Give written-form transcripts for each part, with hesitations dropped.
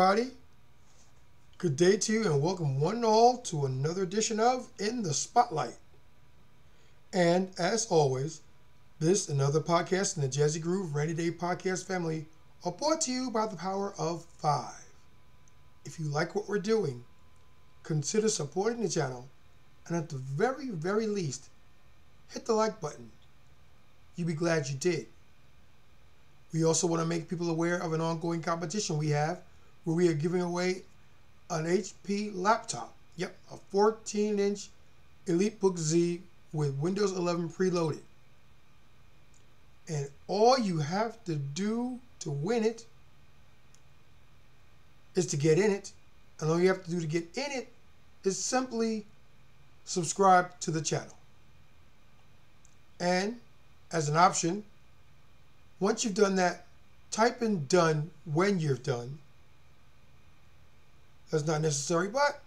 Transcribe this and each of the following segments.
everybody. Good day to you and welcome one and all to another edition of In the Spotlight. And as always, this and other podcasts in the Jazzy Groove Rainy Day podcast family are brought to you by the power of 5. If you like what we're doing, consider supporting the channel and at the very, very least, hit the like button. You'll be glad you did. We also want to make people aware of an ongoing competition we have where we are giving away an HP laptop. Yep, a 14-inch EliteBook Z with Windows 11 preloaded. And all you have to do to win it is to get in it. And all you have to do to get in it is simply subscribe to the channel. And as an option, once you've done that, type in done when you're done. That's not necessary, but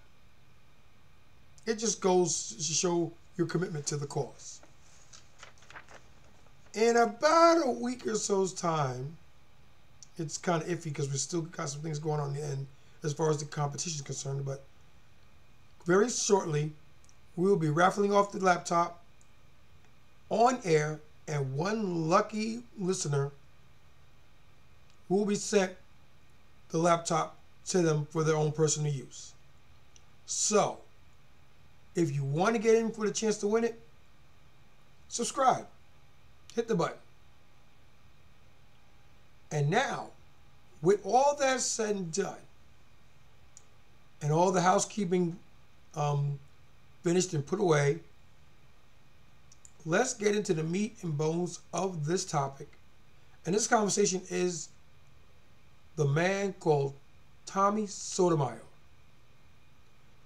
it just goes to show your commitment to the cause. In about a week or so's time, it's kind of iffy because we still got some things going on the end as far as the competition is concerned, but very shortly, we will be raffling off the laptop on air, and one lucky listener will be sent the laptop to them for their own personal use. So, if you want to get in for the chance to win it, subscribe. Hit the button. And now, with all that said and done, and all the housekeeping finished and put away, let's get into the meat and bones of this topic. And this conversation is the man called Tommy Sotomayor.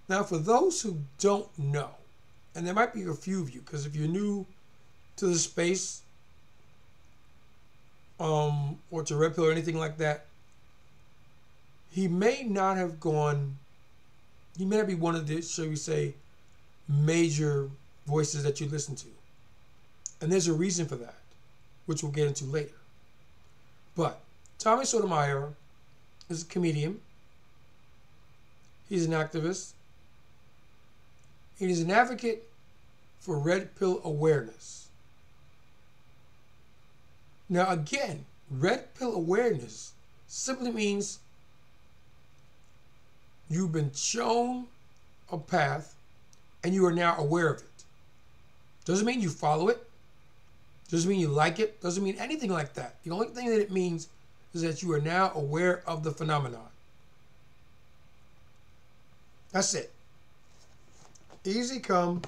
Now, for those who don't know, and there might be a few of you, because if you're new to the space, or to Red Pill or anything like that, he may not be one of the, shall we say, major voices that you listen to. And there's a reason for that, which we'll get into later. But Tommy Sotomayor is a comedian. He's an activist. He's an advocate for red pill awareness. Now again, red pill awareness simply means you've been shown a path and you are now aware of it. Doesn't mean you follow it. Doesn't mean you like it. Doesn't mean anything like that. The only thing that it means is that you are now aware of the phenomenon. That's it. Easy come,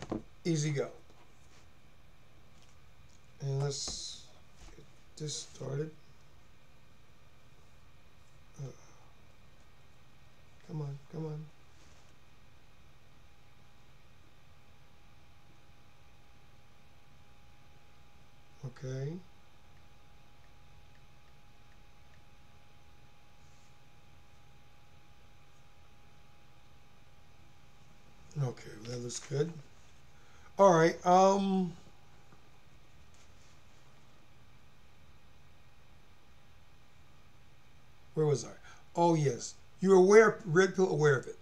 easy go. And let's get this started. Come on, come on. Okay. Okay, that looks good. All right. Where was I? Oh, yes. You're aware, red pill aware of it.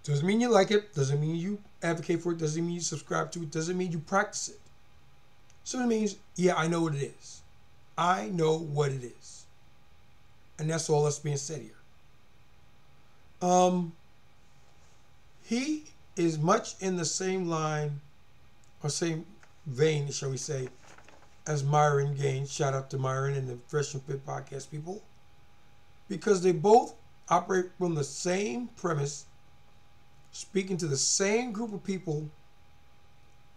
Doesn't mean you like it. Doesn't mean you advocate for it. Doesn't mean you subscribe to it. Doesn't mean you practice it. So it means, yeah, I know what it is. I know what it is. And that's all that's being said here. He is much in the same line, or same vein, shall we say, as Myron Gaines. Shout out to Myron and the Fresh and Fit podcast people. Because they both operate from the same premise, speaking to the same group of people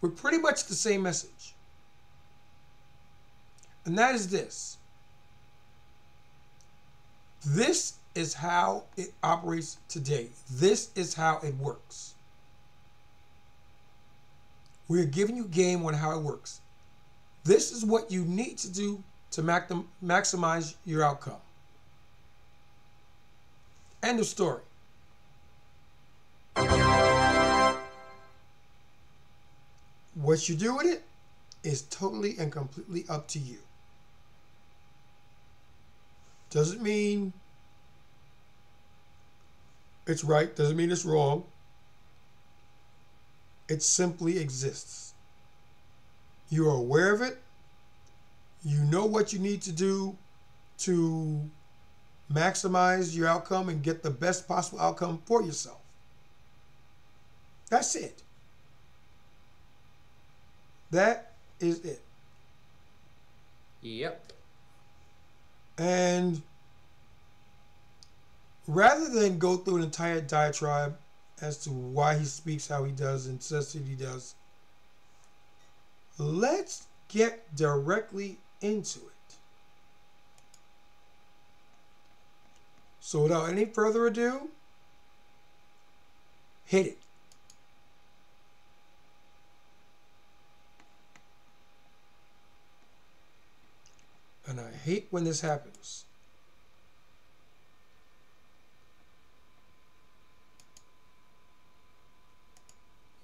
with pretty much the same message. And that is this. This is how it operates today. This is how it works. We're giving you game on how it works. This is what you need to do to maximize your outcome. End of story. What you do with it is totally and completely up to you. Doesn't mean It's right. Doesn't mean it's wrong. It simply exists. You are aware of it. You know what you need to do to maximize your outcome and get the best possible outcome for yourself. That's it. That is it. Yep. And rather than go through an entire diatribe as to why he speaks how he does and says what he does, let's get directly into it. So without any further ado, hit it. And I hate when this happens.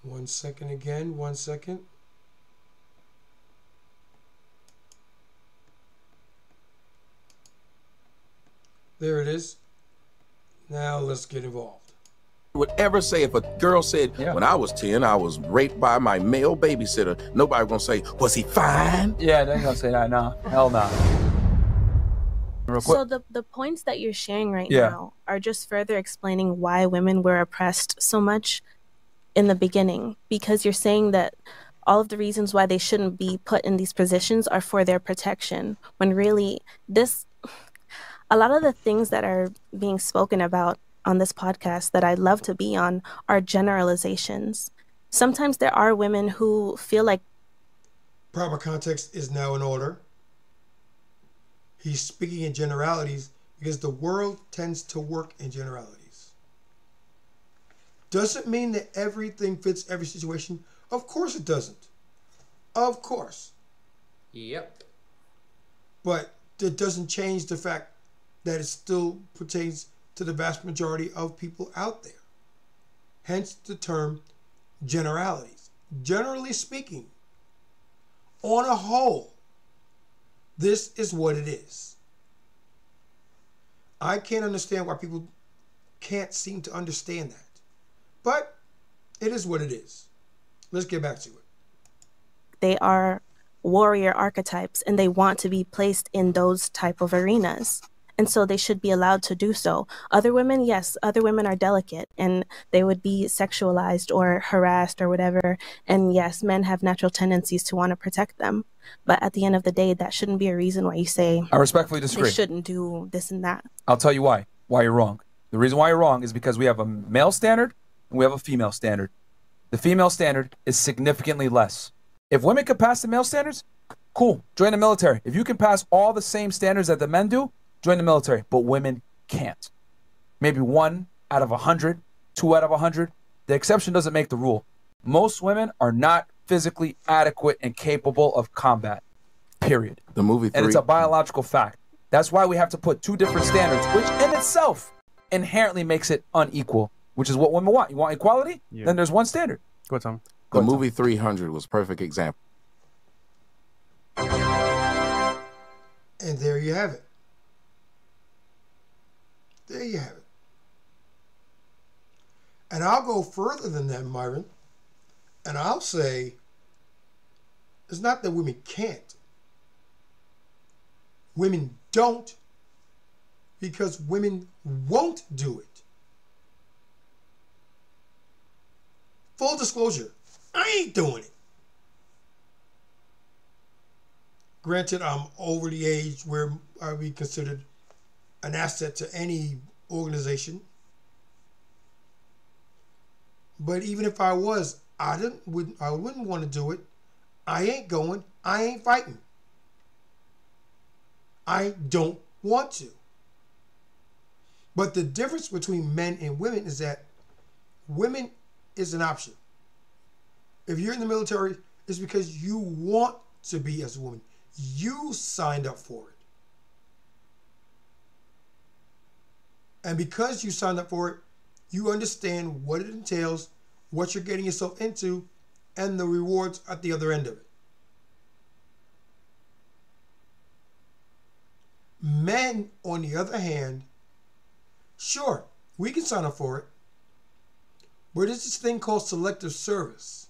One second again, 1 second. There it is. Now let's get involved. Would ever say if a girl said, when I was 10, I was raped by my male babysitter, nobody gonna say, was he fine? Yeah, they're gonna say that. No, hell no. So the points that you're sharing right now are just further explaining why women were oppressed so much in the beginning, because you're saying that all of the reasons why they shouldn't be put in these positions are for their protection, when really a lot of the things that are being spoken about on this podcast that I'd love to be on are generalizations. Sometimes there are women who feel like proper context is now in order. He's speaking in generalities because the world tends to work in generalities. Doesn't mean that everything fits every situation. Of course it doesn't. Of course. Yep. But it doesn't change the fact that it still pertains to the vast majority of people out there. Hence the term generalities. Generally speaking, on a whole, this is what it is. I can't understand why people can't seem to understand that. But it is what it is. Let's get back to it. they are warrior archetypes and they want to be placed in those type of arenas. And so they should be allowed to do so. Other women, yes, other women are delicate and they would be sexualized or harassed or whatever. And yes, men have natural tendencies to want to protect them. But at the end of the day, that shouldn't be a reason why you say I respectfully disagree. they shouldn't do this and that. I'll tell you why you're wrong. The reason why you're wrong is because we have a male standard and we have a female standard. The female standard is significantly less. If women could pass the male standards, cool, join the military. If you can pass all the same standards that the men do, join the military. But women can't. Maybe 1 out of 100, 2 out of 100. The exception doesn't make the rule. Most women are not physically adequate and capable of combat, period. The movie 3. And it's a biological fact. That's why we have to put 2 different standards, which in itself inherently makes it unequal, which is what women want. You want equality? Yeah. Then there's one standard. Go ahead, Tom. The movie 300 was a perfect example. And there you have it. There you have it. And I'll go further than that, Myron. And I'll say, it's not that women can't. Women don't because women won't do it. Full disclosure, I ain't doing it. Granted, I'm over the age where I'll be considered an asset to any organization. But even if I was, I wouldn't want to do it. I ain't going. I ain't fighting. I don't want to. But the difference between men and women is that women is an option. If you're in the military, it's because you want to be as a woman. You signed up for it. And because you signed up for it, you understand what it entails, what you're getting yourself into, and the rewards at the other end of it. Men, on the other hand, sure, we can sign up for it. But there's this thing called selective service,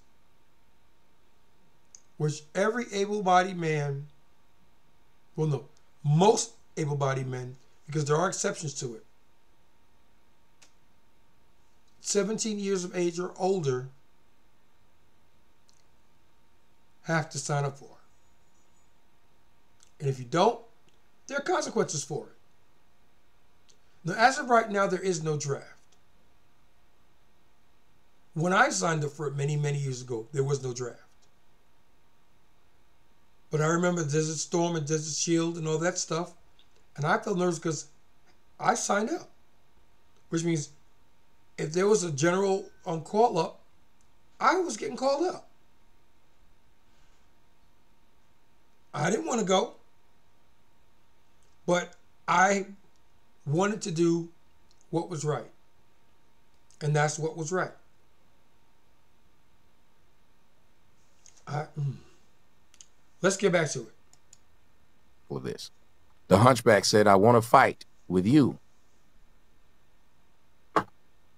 which every able-bodied man, well, no, most able-bodied men, because there are exceptions to it, 17 years of age or older have to sign up for. And if you don't, there are consequences for it. Now, as of right now, there is no draft. When I signed up for it many, many years ago, there was no draft. But I remember Desert Storm and Desert Shield and all that stuff. And I felt nervous because I signed up. Which means if there was a general on call up, I was getting called up. I didn't want to go. But I wanted to do what was right. And that's what was right. Let's get back to it. For this, the hunchback said, "I want to fight with you."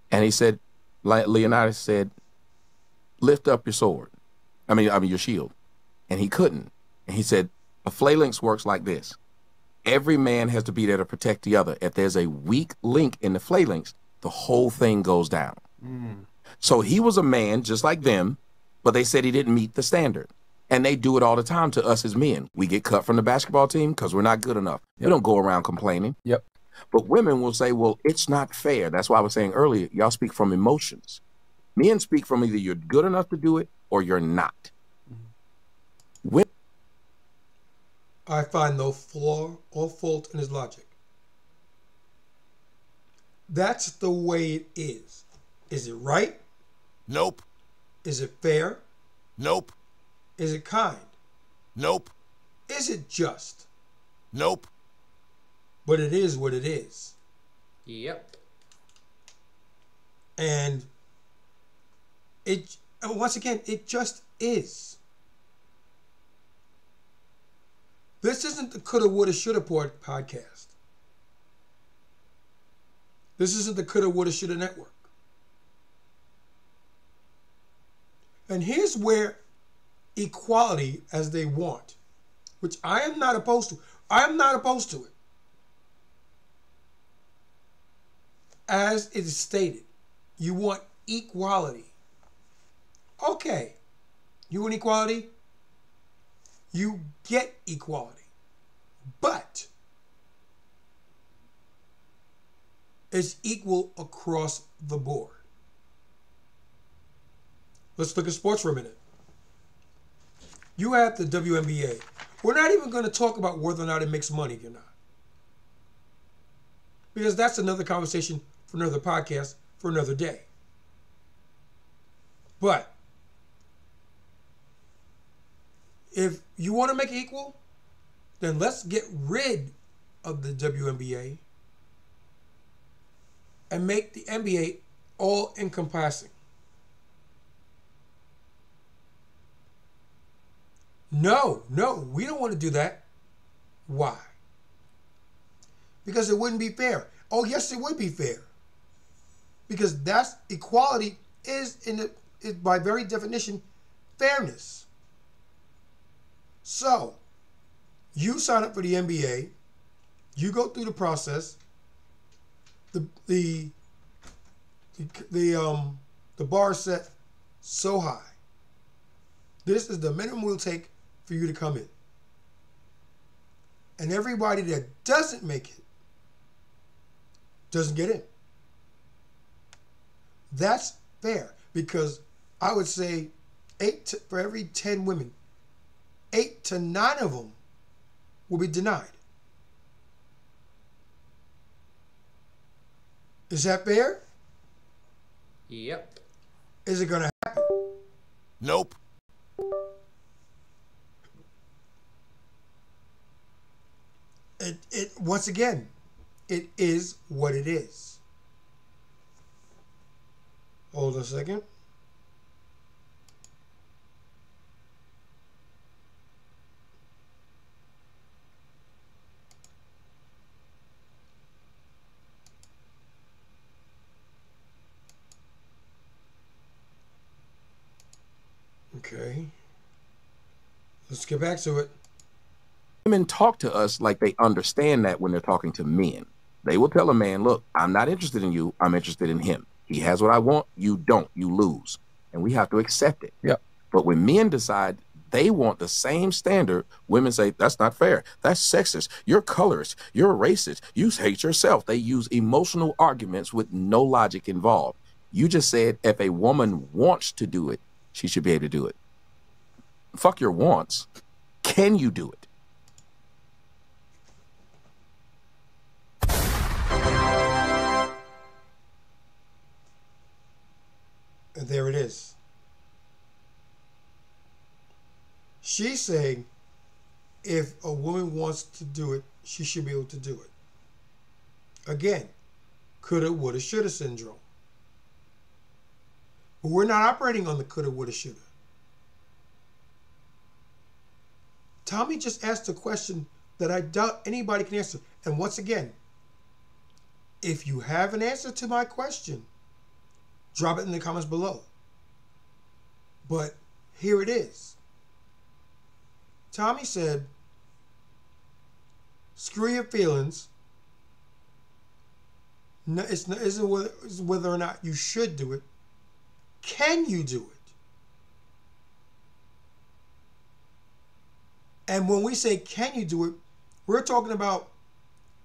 And he said, Leonidas said, "Lift up your sword. I mean your shield." And he couldn't. And he said, "A phalanx works like this. Every man has to be there to protect the other. If there's a weak link in the phalanx, the whole thing goes down." So he was a man just like them, but they said he didn't meet the standard. And they do it all the time to us as men. We get cut from the basketball team because we're not good enough. We don't go around complaining. Yep. But women will say, well, it's not fair. That's why I was saying earlier, y'all speak from emotions. Men speak from either you're good enough to do it or you're not. Women, I find no flaw or fault in his logic. That's the way it is. Is it right? nope, Is it fair? nope, Is it kind? nope, Is it just? nope. But it is what it is. Yep. And once again, it just is. This isn't the coulda, woulda, shoulda podcast. This isn't the coulda, woulda, shoulda network. And here's where equality as they want, which I am not opposed to. I am not opposed to it. As it is stated, you want equality. Okay. You want equality? You get equality. But it's equal across the board. Let's look at sports for a minute. You have the WNBA. We're not even going to talk about whether or not it makes money or not. Because that's another conversation for another podcast for another day. But if you want to make it equal, then let's get rid of the WNBA and make the NBA all encompassing. No, we don't want to do that. Why? Because it wouldn't be fair. Oh, yes, it would be fair. Because that's equality is by very definition fairness. So, you sign up for the NBA, you go through the process. The bar is set so high. This is the minimum we'll take for you to come in. And everybody that doesn't make it doesn't get in. That's fair, because I would say for every 10 women, 8 to 9 of them will be denied. Is that fair? Yep. Is it going to happen? Nope. It once again, it is what it is. Hold on a second. Okay. Let's get back to it. Women talk to us like they understand that when they're talking to men. They will tell a man, look, I'm not interested in you. I'm interested in him. He has what I want. You don't. You lose. And we have to accept it. Yep. But when men decide they want the same standard, women say, that's not fair. That's sexist. You're colorist. You're racist. You hate yourself. They use emotional arguments with no logic involved. You just said if a woman wants to do it, she should be able to do it. Fuck your wants. Can you do it? And there it is. She's saying if a woman wants to do it, she should be able to do it. Again, coulda, woulda, shoulda syndrome. But we're not operating on the coulda, woulda, shoulda. Tommy just asked a question that I doubt anybody can answer. And once again, if you have an answer to my question, drop it in the comments below. But here it is. Tommy said, screw your feelings. No, isn't whether or not you should do it. Can you do it? And when we say can you do it, we're talking about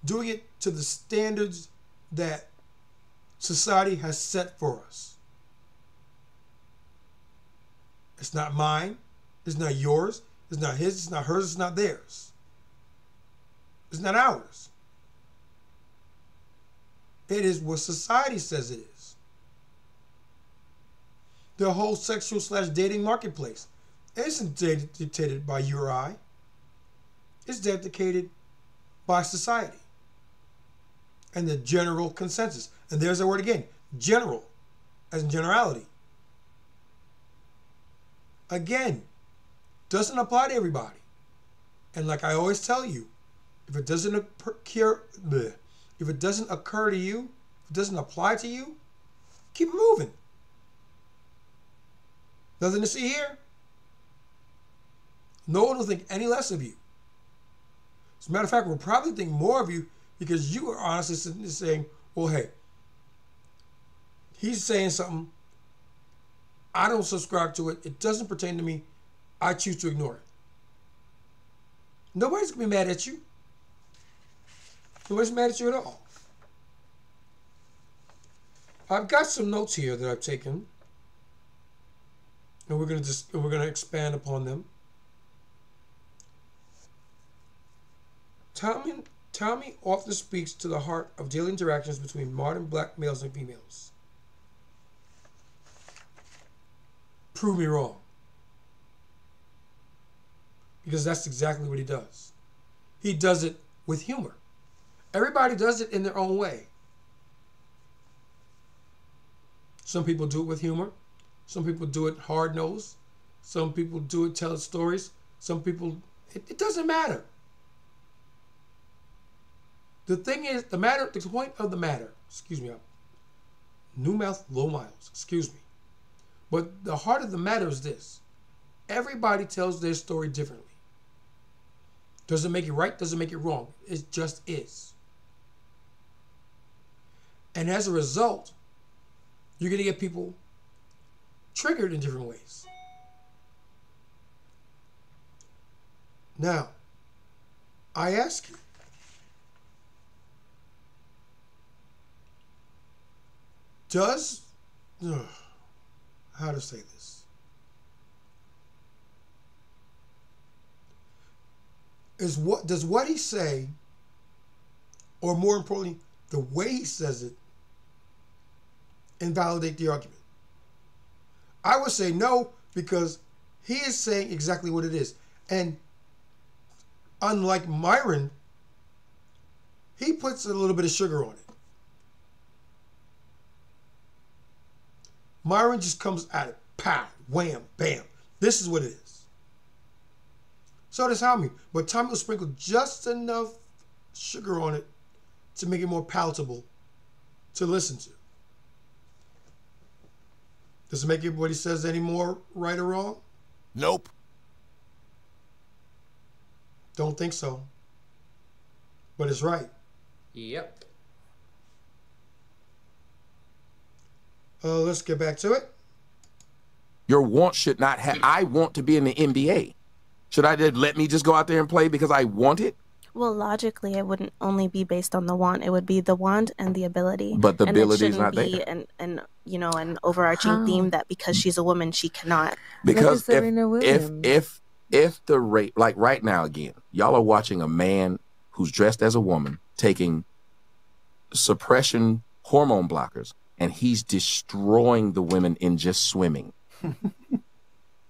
doing it to the standards that society has set for us. It's not mine. It's not yours. It's not his. It's not hers. It's not theirs. It's not ours. It is what society says it is. The whole sexual/dating marketplace isn't dictated by you or I. It's dictated by society and the general consensus. And there's the word again, general, as in generality. Again, doesn't apply to everybody. And like I always tell you, if it doesn't occur to you, if it doesn't apply to you, keep it moving. Nothing to see here. No one will think any less of you. As a matter of fact, we'll probably think more of you because you are honestly saying, well, hey, he's saying something. I don't subscribe to it. It doesn't pertain to me. I choose to ignore it. Nobody's going to be mad at you. Nobody's mad at you at all. I've got some notes here that I've taken, and we're going to expand upon them. Tommy often speaks to the heart of daily interactions between modern black males and females. Prove me wrong. Because that's exactly what he does. He does it with humor. Everybody does it in their own way. Some people do it with humor. Some people do it hard-nosed. Some people do it telling stories. Some people, it doesn't matter. The thing is, the point of the matter, excuse me, new mouth, low miles, excuse me. But the heart of the matter is this. Everybody tells their story differently. Doesn't make it right, doesn't make it wrong. It just is. And as a result, you're going to get people triggered in different ways. Now, I ask you, how to say this? Does what he say, or more importantly, the way he says it, invalidate the argument? I would say no, because he is saying exactly what it is. And unlike Myron, he puts a little bit of sugar on it. Myron just comes at it. Pow, wham, bam. This is what it is. So does Tommy. But Tommy will sprinkle just enough sugar on it to make it more palatable to listen to. Does it make what he says any more right or wrong? Nope. Don't think so. But it's right. Yep. Let's get back to it. Your want should not have. I want to be in the NBA. Should I just let me just go out there and play because I want it? Well, logically, it wouldn't only be based on the want. It would be the want and the ability. But the and ability is shouldn't not be there. an overarching theme that because she's a woman, she cannot. Because if the rate, like right now again, y'all are watching a man who's dressed as a woman taking suppression hormone blockers, and he's destroying the women in just swimming.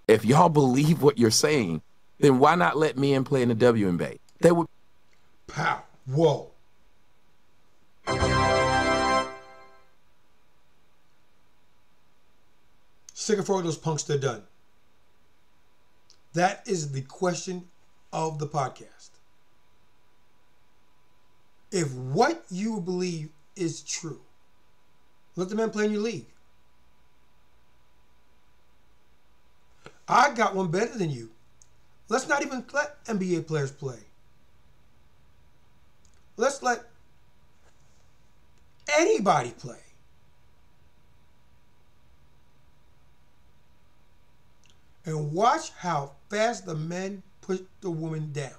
If y'all believe what you're saying, then why not let men play in the WNBA? They would. Pow. Whoa. Stick it forward, those punks, they're done. That is the question of the podcast. If what you believe is true, let the men play in your league. I got one better than you. Let's not even let NBA players play. Let's let anybody play. And watch how fast the men push the woman down.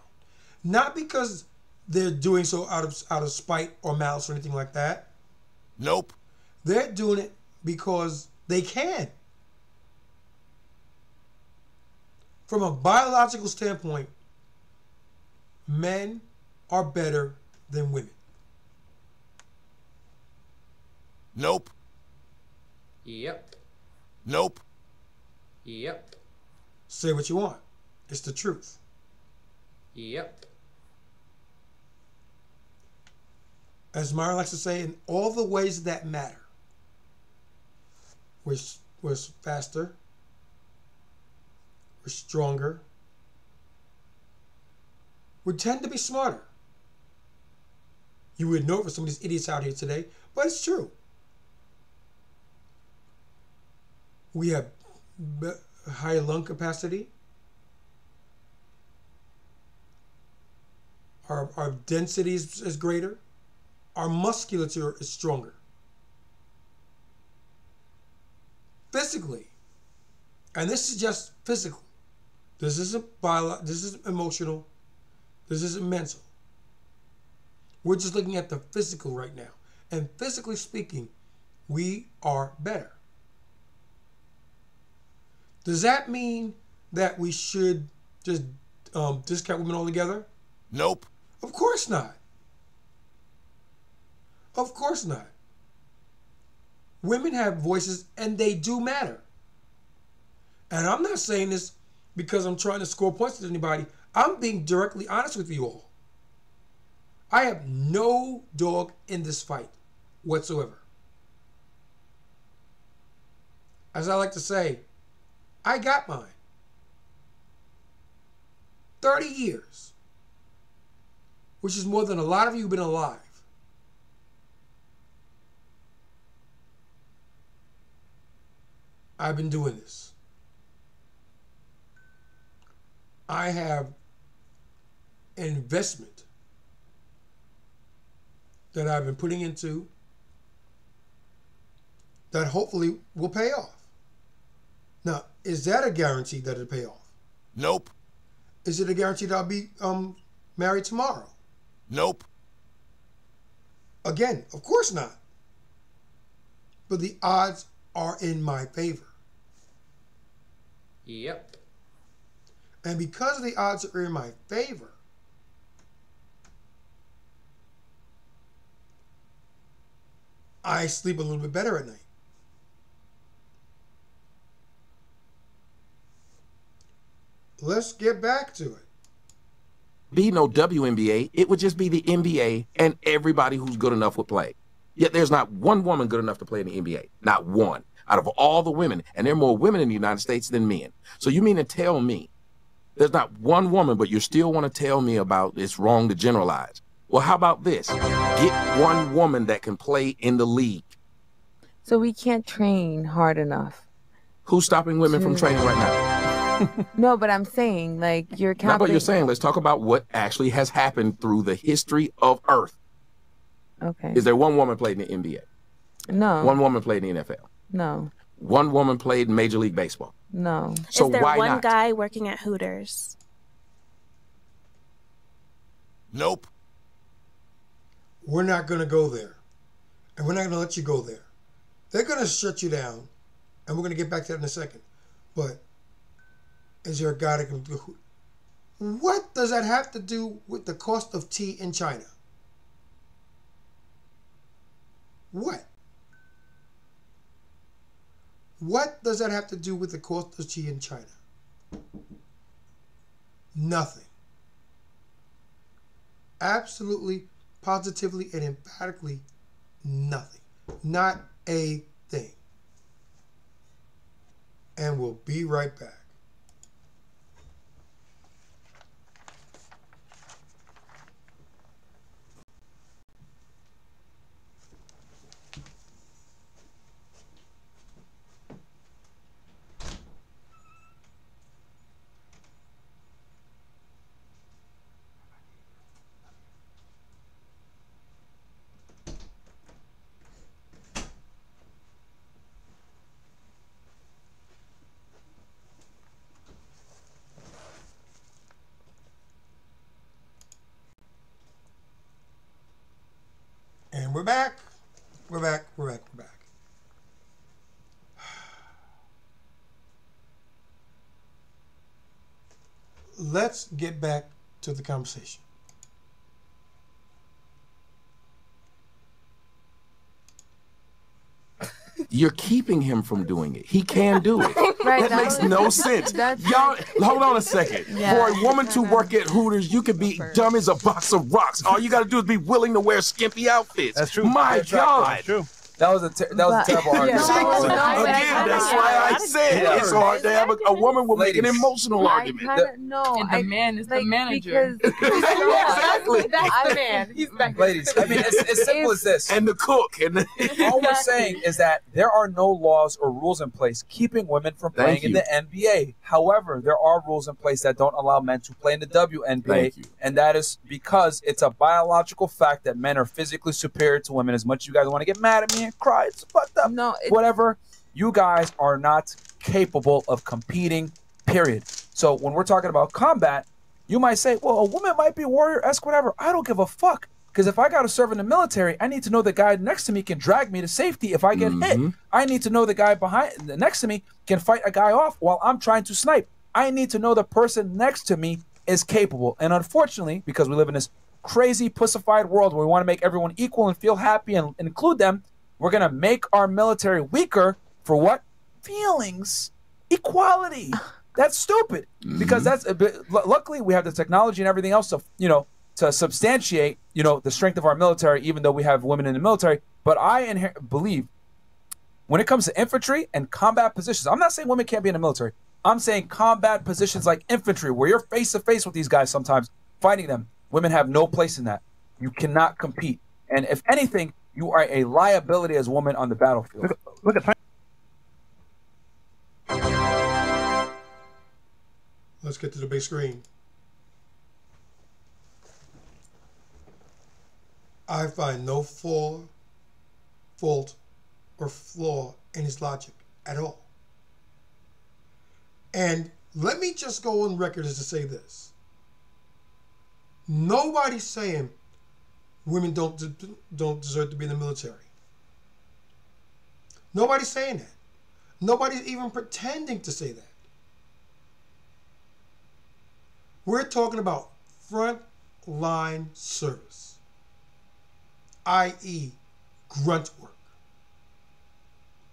Not because they're doing so out of spite or malice or anything like that. Nope. They're doing it because they can. From a biological standpoint, men are better than women. Nope. Yep. Nope. Yep. Say what you want. It's the truth. Yep. As Myra likes to say, in all the ways that matter. We're faster. We're stronger. We tend to be smarter. You would know it for some of these idiots out here today, but it's true. We have higher lung capacity. Our density is greater. Our musculature is stronger. Physically. And this is just physical. This isn't this isn't emotional. This isn't mental. We're just looking at the physical right now. And physically speaking, we are better. Does that mean that we should just discount women altogether? Nope. Of course not. Of course not. Women have voices and they do matter. And I'm not saying this because I'm trying to score points with anybody. I'm being directly honest with you all. I have no dog in this fight whatsoever. As I like to say, I got mine. 30 years. Which is more than a lot of you have been alive. I've been doing this. I have an investment that I've been putting into that hopefully will pay off. Now, is that a guarantee that it'll pay off? Nope. Is it a guarantee that I'll be married tomorrow? Nope. Again, of course not. But the odds are in my favor. Yep. And because the odds are in my favor, I sleep a little bit better at night. Let's get back to it. Be no WNBA, it would just be the NBA and everybody who's good enough would play. Yet there's not one woman good enough to play in the NBA. Not one. Out of all the women, and there are more women in the United States than men. So you mean to tell me there's not one woman, but you still want to tell me about it's wrong to generalize? Well, how about this? Get one woman that can play in the league. So we can't train hard enough. Who's stopping women from training right now? No, but I'm saying, like, you're Not what you're counting. saying. Let's talk about what actually has happened through the history of Earth. Okay. Is there one woman played in the NBA? No. One woman played in the NFL? No. One woman played in Major League Baseball? No. So Is there why one not? guy working at Hooters? Nope. We're not going to go there. And we're not going to let you go there. They're going to shut you down. And we're going to get back to that in a second. But is there a guy that can do... What does that have to do with the cost of tea in China? What? What does that have to do with the cost of tea in China? Nothing. Absolutely, positively, and emphatically nothing. Not a thing. And we'll be right back. And we're back. We're back. Let's get back to the conversation. You're keeping him from doing it. He can do it. Right, That makes no sense. Y'all, hold on a second. Yeah. For a woman to work at Hooters, you can be dumb as a box of rocks. All you got to do is be willing to wear skimpy outfits. That's true. My That's God. That's true. That was a terrible argument. Again, that's why I said it's hard to have a woman will make an emotional argument. No, And the man is the manager. Exactly. That's the man. He's back. Ladies, I mean, it's simple as this. And the cook. And All we're saying is that there are no laws or rules in place keeping women from playing in the NBA. However, there are rules in place that don't allow men to play in the WNBA, and that is because it's a biological fact that men are physically superior to women. As much as you guys want to get mad at me and cry, it's fucked up. No, Whatever, you guys are not capable of competing, period. So when we're talking about combat, you might say, well, a woman might be warrior-esque, whatever. I don't give a fuck. Because if I got to serve in the military, I need to know the guy next to me can drag me to safety if I get hit. I need to know the guy next to me can fight a guy off while I'm trying to snipe. I need to know the person next to me is capable. And unfortunately, because we live in this crazy pussified world where we want to make everyone equal and feel happy and include them, we're going to make our military weaker for what? Feelings. Equality. That's stupid. Because luckily we have the technology and everything else to substantiate, the strength of our military, even though we have women in the military. But I believe when it comes to infantry and combat positions, I'm not saying women can't be in the military. I'm saying combat positions like infantry, where you're face to face with these guys sometimes, fighting them. Women have no place in that. You cannot compete. And if anything, you are a liability as a woman on the battlefield. Look at Let's get to the big screen. I find no fault or flaw in his logic at all. And let me just go on record as to say this. Nobody's saying women don't deserve to be in the military. Nobody's saying that. Nobody's even pretending to say that. We're talking about front line service, i.e. grunt work,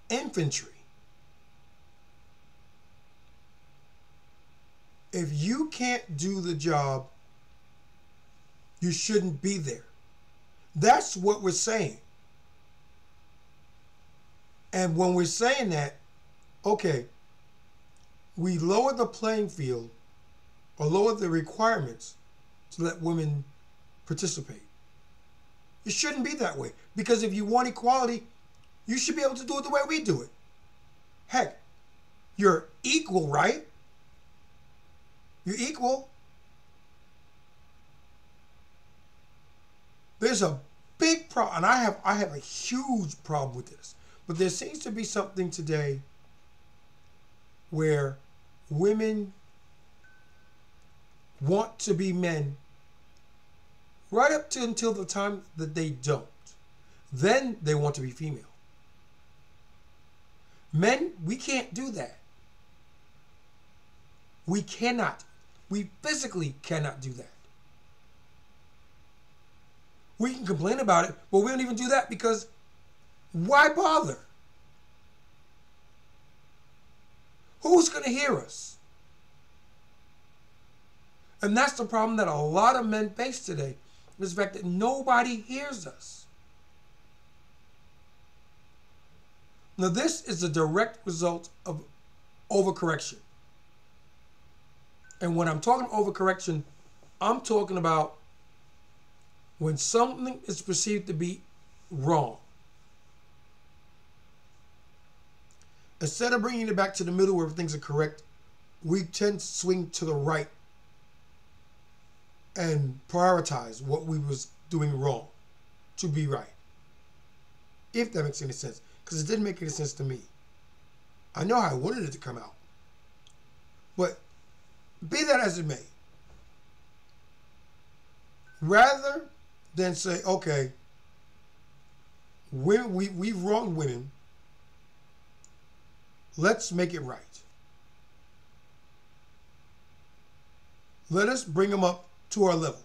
infantry. If you can't do the job, you shouldn't be there. That's what we're saying. And when we're saying that, okay, we lower the playing field or lower the requirements to let women participate. It shouldn't be that way. Because if you want equality, you should be able to do it the way we do it. Heck, you're equal, right? You're equal. There's a big problem, and I have a huge problem with this. But there seems to be something today where women want to be men right up to until the time that they don't. Then they want to be female. Men, we can't do that. We cannot. We physically cannot do that. We can complain about it, but we don't even do that because why bother? Who's going to hear us? And that's the problem that a lot of men face today, is the fact that nobody hears us. Now, this is a direct result of overcorrection. And when I'm talking overcorrection, I'm talking about when something is perceived to be wrong. Instead of bringing it back to the middle where things are correct, we tend to swing to the right and prioritize what we was doing wrong to be right. If that makes any sense. Because it didn't make any sense to me. I know how I wanted it to come out. But be that as it may, rather than say, okay, we've wronged women, let's make it right. Let us bring them up to our level.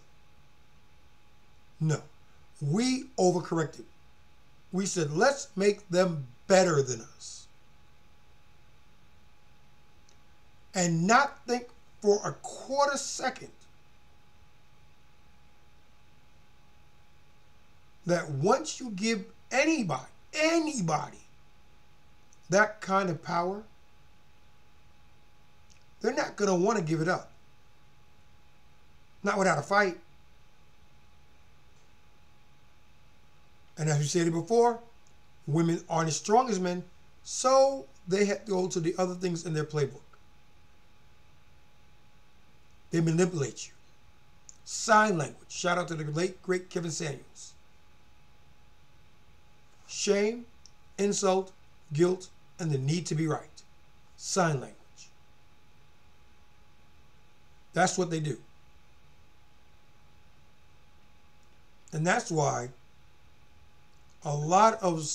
No, we overcorrected. We said, let's make them better than us. And not think for a quarter second that once you give anybody that kind of power, they're not going to want to give it up. Not without a fight. And as we said before, women aren't as strong as men, so they have to go to the other things in their playbook. They manipulate you. Sign language. Shout out to the late, great Kevin Samuels. Shame, insult, guilt, and the need to be right. Sign language. That's what they do. And that's why a lot of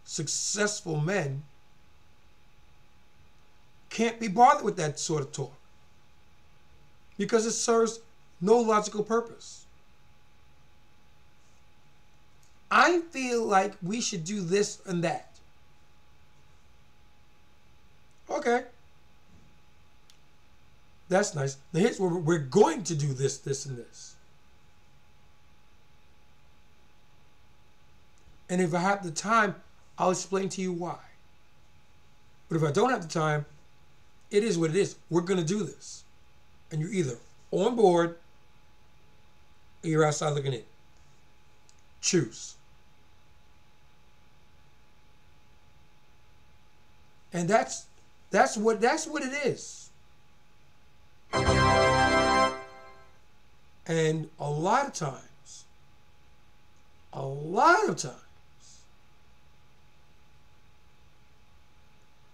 successful men can't be bothered with that sort of talk because it serves no logical purpose. I feel like we should do this and that. Okay. That's nice. Now here's where we're going to do this, this, and this. And if I have the time, I'll explain to you why. But if I don't have the time, it is what it is. We're going to do this. And you're either on board or you're outside looking in. Choose. And that's what it is. And a lot of times,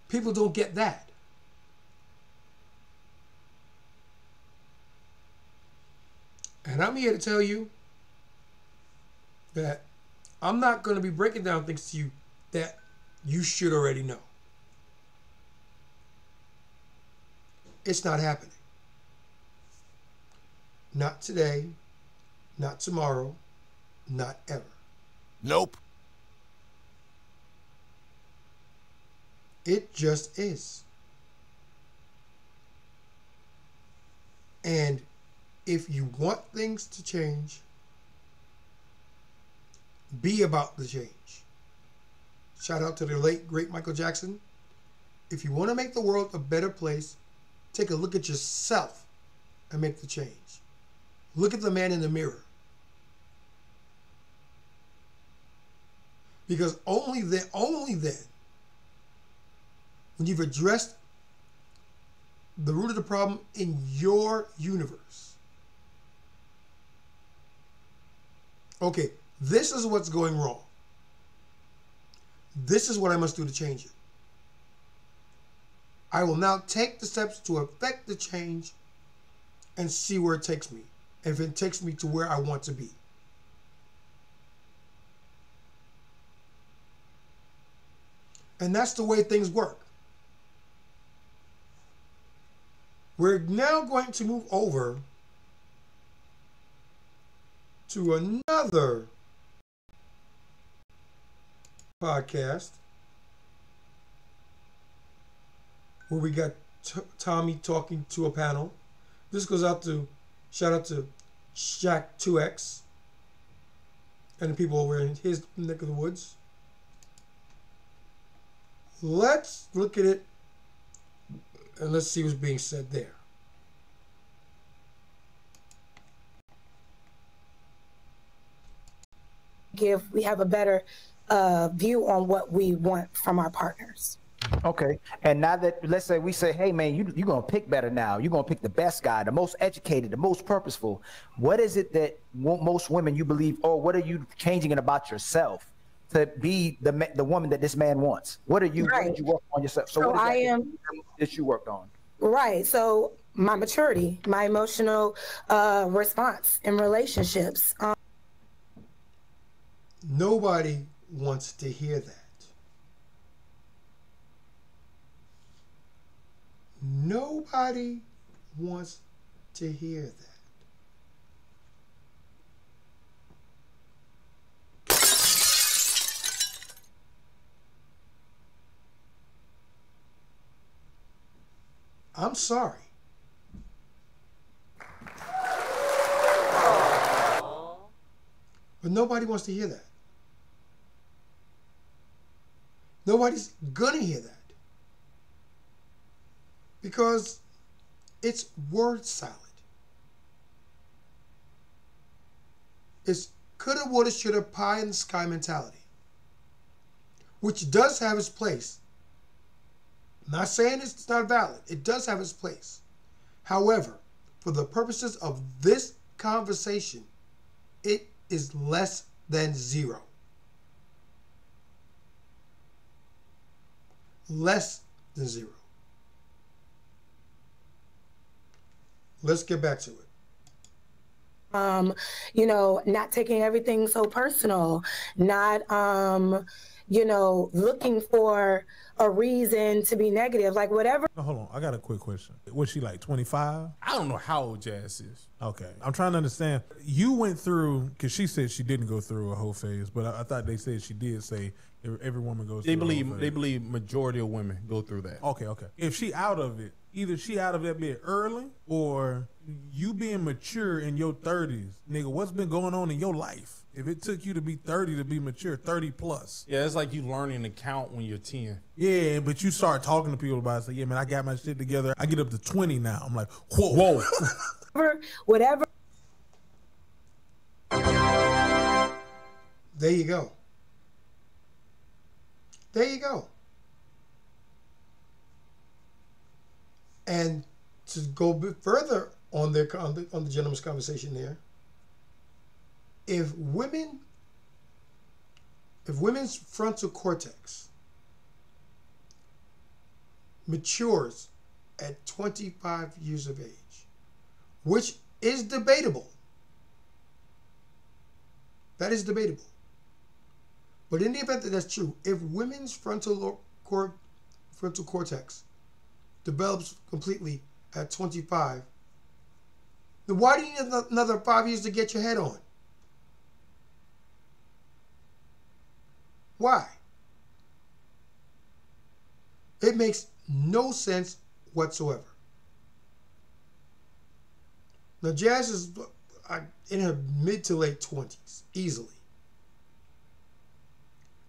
people don't get that. And I'm here to tell you that I'm not going to be breaking down things to you that you should already know. It's not happening. Not today, not tomorrow, not ever. Nope. It just is. And if you want things to change, be about the change. Shout out to the late, great Michael Jackson. If you want to make the world a better place, take a look at yourself and make the change. Look at the man in the mirror. Because only then, when you've addressed the root of the problem in your universe. Okay, this is what's going wrong. This is what I must do to change it. I will now take the steps to effect the change and see where it takes me. If it takes me to where I want to be. And that's the way things work. We're now going to move over to another podcast where we got Tommy talking to a panel. This goes out to, shout out to Shaq 2X and the people over in his neck of the woods. Let's look at it and let's see what's being said there. We have a better view on what we want from our partners. Okay. And now that, let's say we say, hey, man, you're going to pick better now. You're going to pick the best guy, the most educated, the most purposeful. What is it that most women you believe, or what are you changing it about yourself to be the woman that this man wants? What are you, what did you work on yourself? So what is that you worked on? Right. So my maturity, my emotional response in relationships. Nobody wants to hear that. Nobody wants to hear that. I'm sorry. But nobody wants to hear that. Nobody's gonna hear that. Because it's word salad. It's coulda, woulda, shoulda, pie in the sky mentality. Which does have its place. I'm not saying it's not valid. It does have its place. However, for the purposes of this conversation, it is less than zero. Less than zero. Let's get back to it. You know, not taking everything so personal, not, you know, looking for a reason to be negative, like whatever. No, hold on, I got a quick question. Was she like 25? I don't know how old Jazz is. Okay, I'm trying to understand. You went through, because she said she didn't go through a whole phase, but I thought they said she did say every woman goes through a whole phase. They believe majority of women go through that. Okay. If she out of it, either she out of that bit early, or you being mature in your 30s. Nigga, what's been going on in your life? If it took you to be 30 to be mature, 30 plus. Yeah, it's like you learning to count when you're 10. Yeah, but you start talking to people about it. Say, yeah, man, I got my shit together. I get up to 20 now. I'm like, whoa. Whatever. There you go. There you go. And to go a bit further on the gentleman's conversation there, if women's frontal cortex matures at 25 years of age, which is debatable, that is debatable. But in the event that that's true, if women's frontal cortex develops completely at 25, then why do you need another 5 years to get your head on? Why? It makes no sense whatsoever. Now, Jazz is in her mid to late 20s, easily.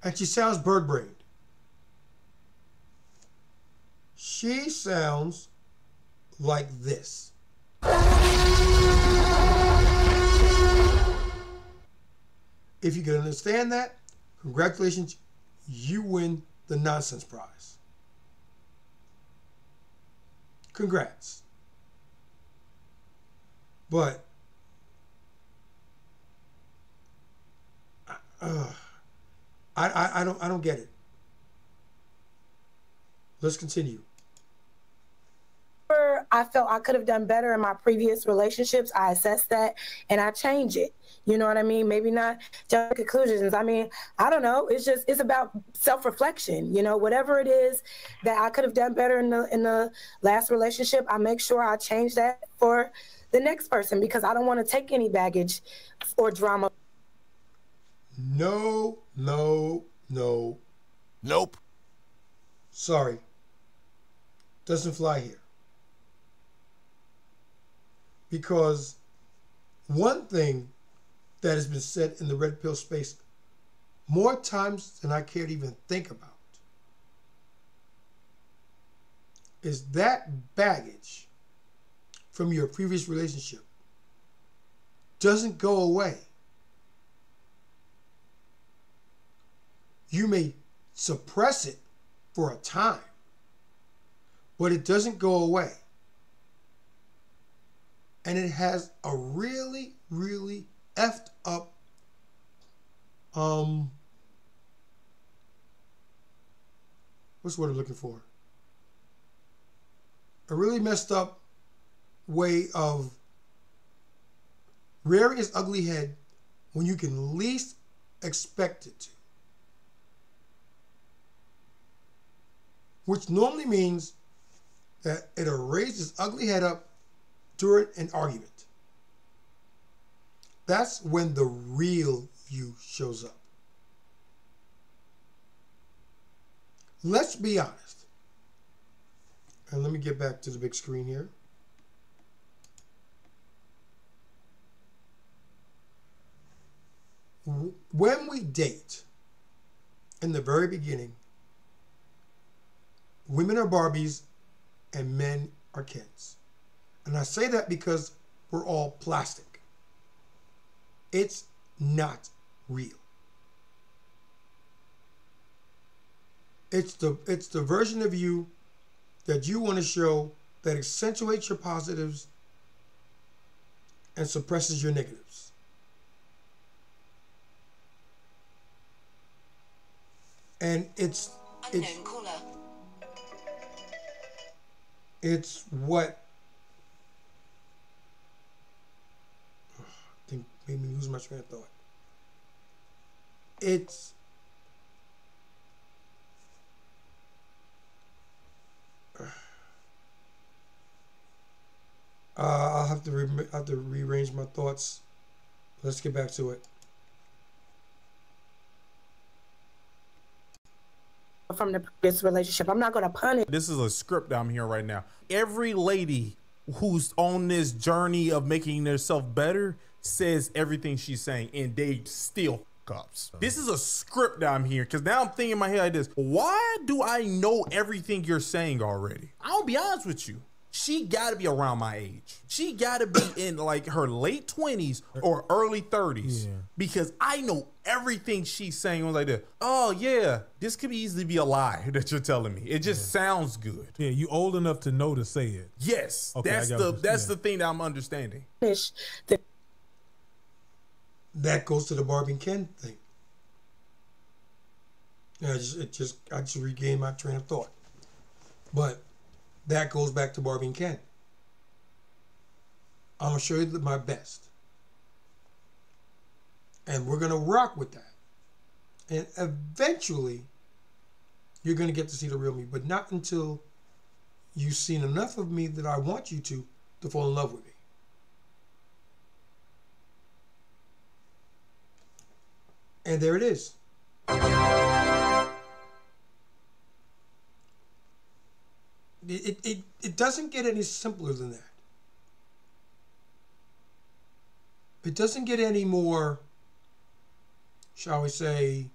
And she sounds bird-brained. She sounds like this. If you can understand that, congratulations, you win the nonsense prize. congrats. But I don't get it. Let's continue. I felt I could have done better in my previous relationships. I assessed that and I change it. You know what I mean? Maybe not just conclusions. I mean, I don't know. It's about self-reflection. You know, whatever it is that I could have done better in the last relationship, I make sure I change that for the next person because I don't want to take any baggage or drama. No. Nope. Sorry. Doesn't fly here. Because one thing that has been said in the red pill space more times than I care to even think about is that baggage from your previous relationship doesn't go away. You may suppress it for a time, but it doesn't go away. And it has a really, really effed up what's the word I'm looking for? A really messed up way of rearing its ugly head when you can least expect it to. Which normally means that it'll raise its ugly head up during an argument. That's when the real you shows up. Let's be honest. And let me get back to the big screen here. When we date, in the very beginning, women are Barbies and men are Kens. And I say that because we're all plastic. It's not real. It's the version of you that you want to show that accentuates your positives and suppresses your negatives. And it's what I think made me lose my train of thought. I'll have to rearrange my thoughts. Let's get back to it. From the previous relationship, I'm not going to punish. This is a script I'm hearing right now. Every lady who's on this journey of making themselves better says everything she's saying, and they still ups. This is a script that I'm hearing, because now I'm thinking in my head like this. Why do I know everything you're saying already? I'll be honest with you. She got to be around my age. She got to be in like her late 20s or early 30s, because I know everything she's saying. I was like, oh yeah, this could easily be a lie that you're telling me. It just sounds good. Yeah, you old enough to know to say it. Yes, okay, that's the thing that I'm understanding. That goes to the Barbie and Ken thing. Yeah, I just regained my train of thought. But that goes back to Barbie and Ken. I'm going to show you my best. And we're going to rock with that. And eventually, you're going to get to see the real me. But not until you've seen enough of me that I want you to fall in love with me. And there it is. It doesn't get any simpler than that. It doesn't get any more, shall we say,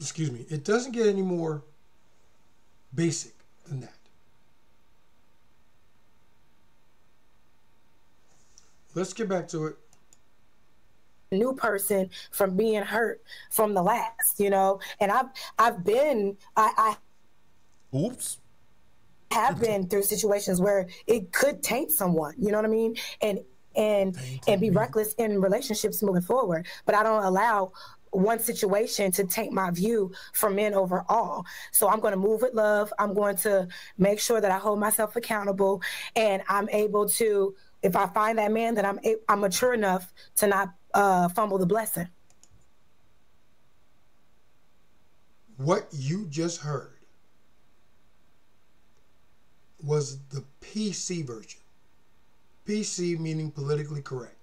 excuse me, it doesn't get any more basic than that. Let's get back to it. new person from being hurt from the last, you know. And I Oops. have been through situations where it could taint someone, you know what I mean? And be reckless in relationships moving forward. But I don't allow one situation to taint my view for men overall. So I'm going to move with love. I'm going to make sure that I hold myself accountable, and I'm able to, if I find that man, that I'm mature enough to not fumble the blessing. What you just heard was the PC version. PC meaning politically correct.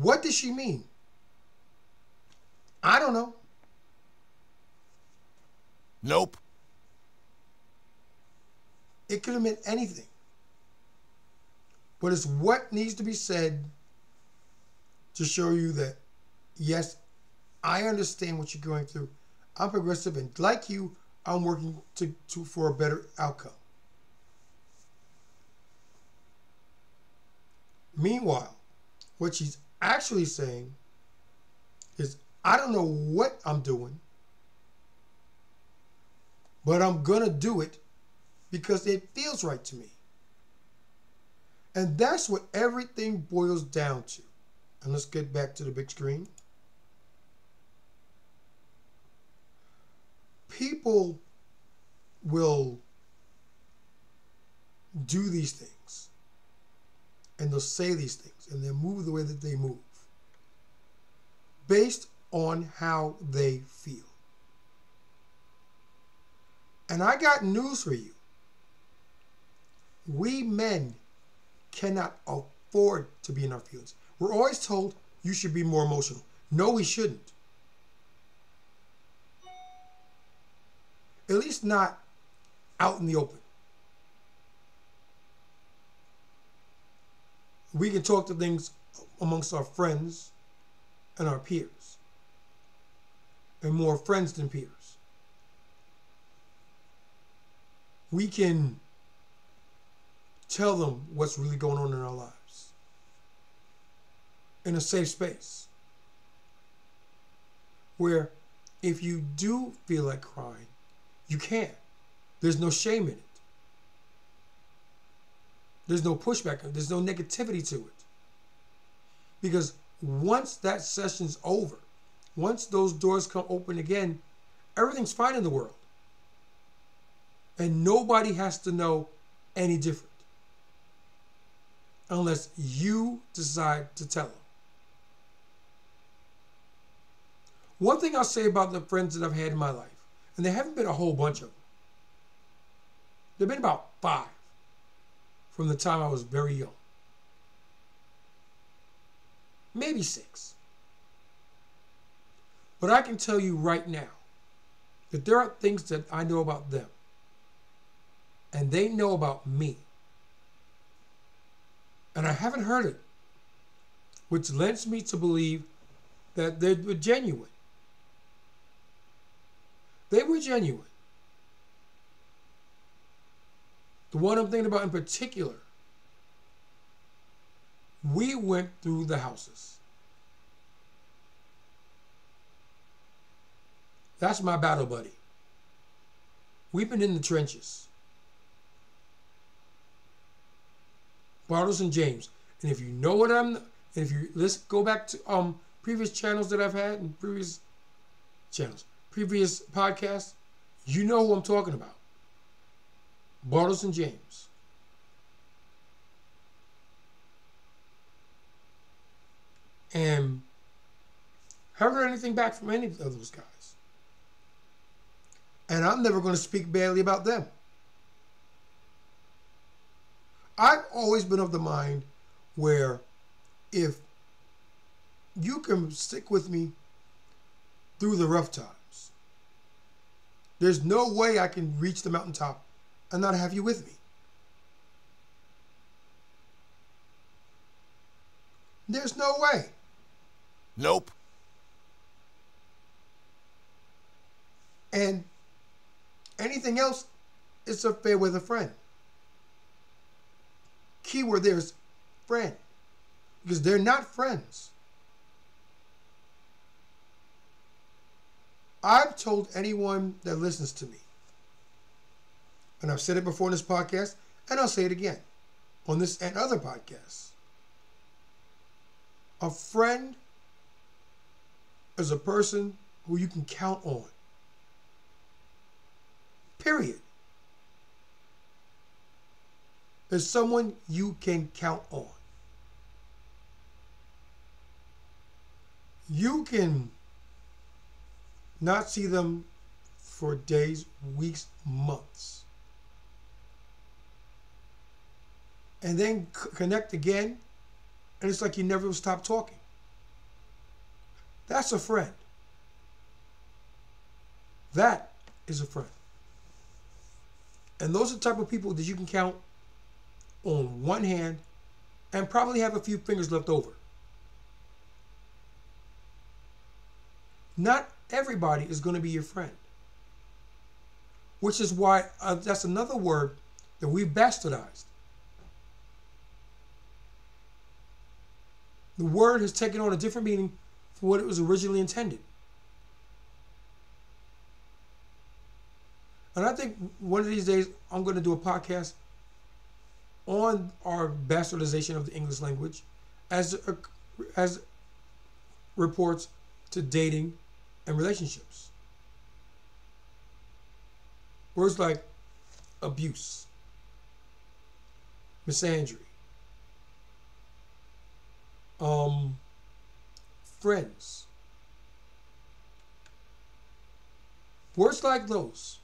What does she mean? I don't know. Nope. It could have meant anything. But it's what needs to be said to show you that, yes, I understand what you're going through. I'm progressive, and like you, I'm working for a better outcome. Meanwhile, what she's actually saying is, I don't know what I'm doing, but I'm going to do it because it feels right to me. And that's what everything boils down to. And let's get back to the big screen. People will do these things, and they'll say these things, and they'll move the way that they move based on how they feel. And I got news for you. We men cannot afford to be in our feelings. We're always told you should be more emotional. No, we shouldn't. At least not out in the open. We can talk to things amongst our friends and our peers. And more friends than peers. We can tell them what's really going on in our lives in a safe space where if you do feel like crying, you can. There's no shame in it. There's no pushback. There's no negativity to it. Because once that session's over, once those doors come open again, everything's fine in the world. And nobody has to know any different. Unless you decide to tell them. One thing I'll say about the friends that I've had in my life, and there haven't been a whole bunch of them. There have been about 5 from the time I was very young. Maybe 6. But I can tell you right now that there are things that I know about them and they know about me. And I haven't heard it, which lends me to believe that they were genuine. They were genuine. The one I'm thinking about in particular, we went through the houses. That's my battle buddy. We've been in the trenches. Bartles and James. And if you know what let's go back to previous channels that I've had and previous podcasts, you know who I'm talking about. Bartles and James. And haven't heard anything back from any of those guys. And I'm never going to speak badly about them. I've always been of the mind where if you can stick with me through the rough times, there's no way I can reach the mountaintop and not have you with me. There's no way. Nope. And anything else is a fair weather friend. Keyword there is friend. because they're not friends. I've told anyone that listens to me, and I've said it before in this podcast, and I'll say it again on this and other podcasts. A friend is a person who you can count on. Period. Is someone you can count on. You can not see them for days, weeks, months. And then connect again, and it's like you never stop talking. That's a friend. That is a friend. And those are the type of people that you can count on one hand and probably have a few fingers left over. Not everybody is going to be your friend. Which is why that's another word that we've bastardized. The word has taken on a different meaning from what it was originally intended. And I think one of these days I'm going to do a podcast on our bastardization of the English language as reports to dating and relationships. Words like abuse, misandry, friends. Words like those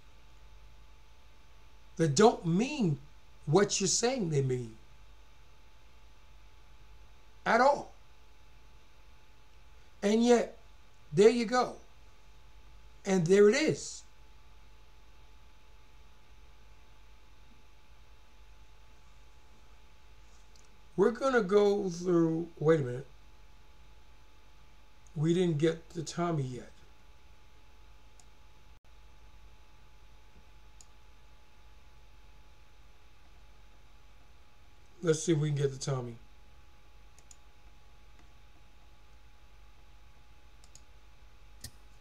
that don't mean what you're saying they mean at all. And yet, there you go. And there it is. We're going to go through, wait a minute. We didn't get to Tommy yet. Let's see if we can get to Tommy.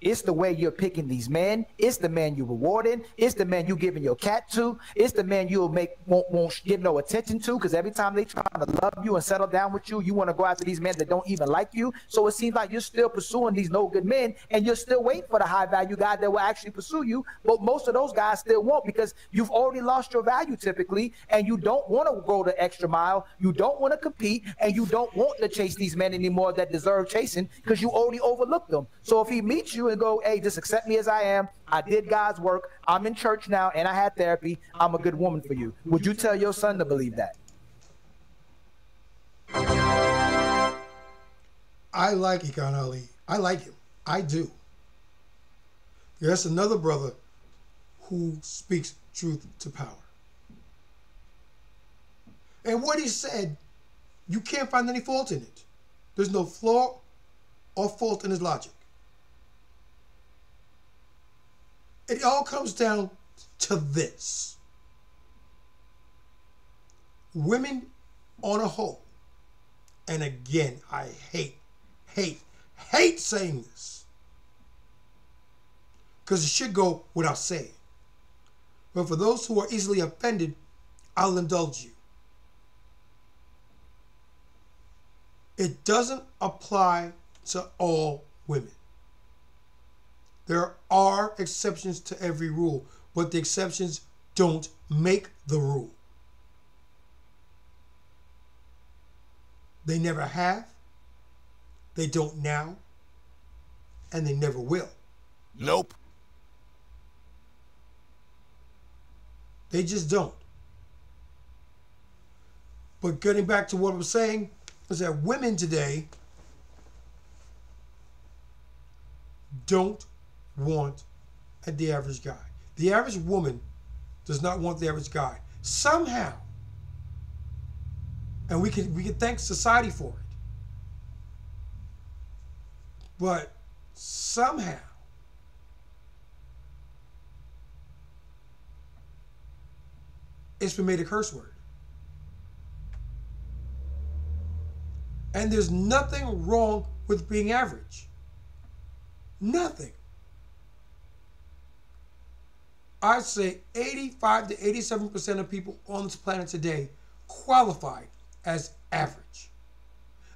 It's the way you're picking these men. It's the man you're rewarding. It's the man you giving your cat to. It's the man you'll won't give no attention to, because every time they try to love you and settle down with you, you want to go after these men that don't even like you. So it seems like you're still pursuing these no good men, and you're still waiting for the high value guy that will actually pursue you. But most of those guys still won't, because you've already lost your value typically, and you don't want to go the extra mile. You don't want to compete, and you don't want to chase these men anymore that deserve chasing, because you already overlooked them. So if he meets you and go, hey, just accept me as I am. I did God's work. I'm in church now, and I had therapy. I'm a good woman for you. Would you tell your son to believe that? I like Ikan Ali. I like him. I do. That's another brother who speaks truth to power. And what he said, you can't find any fault in it. There's no flaw or fault in his logic. It all comes down to this. Women on a whole, and again, I hate saying this, because it should go without saying. But for those who are easily offended, I'll indulge you. It doesn't apply to all women. There are exceptions to every rule, but the exceptions don't make the rule. They never have, they don't now, and they never will. Nope. They just don't. But getting back to what I'm saying is that women today don't want the average guy. The average woman does not want the average guy. Somehow, and we can thank society for it, but somehow it's been made a curse word. And there's nothing wrong with being average. Nothing. I'd say 85 to 87% of people on this planet today qualify as average.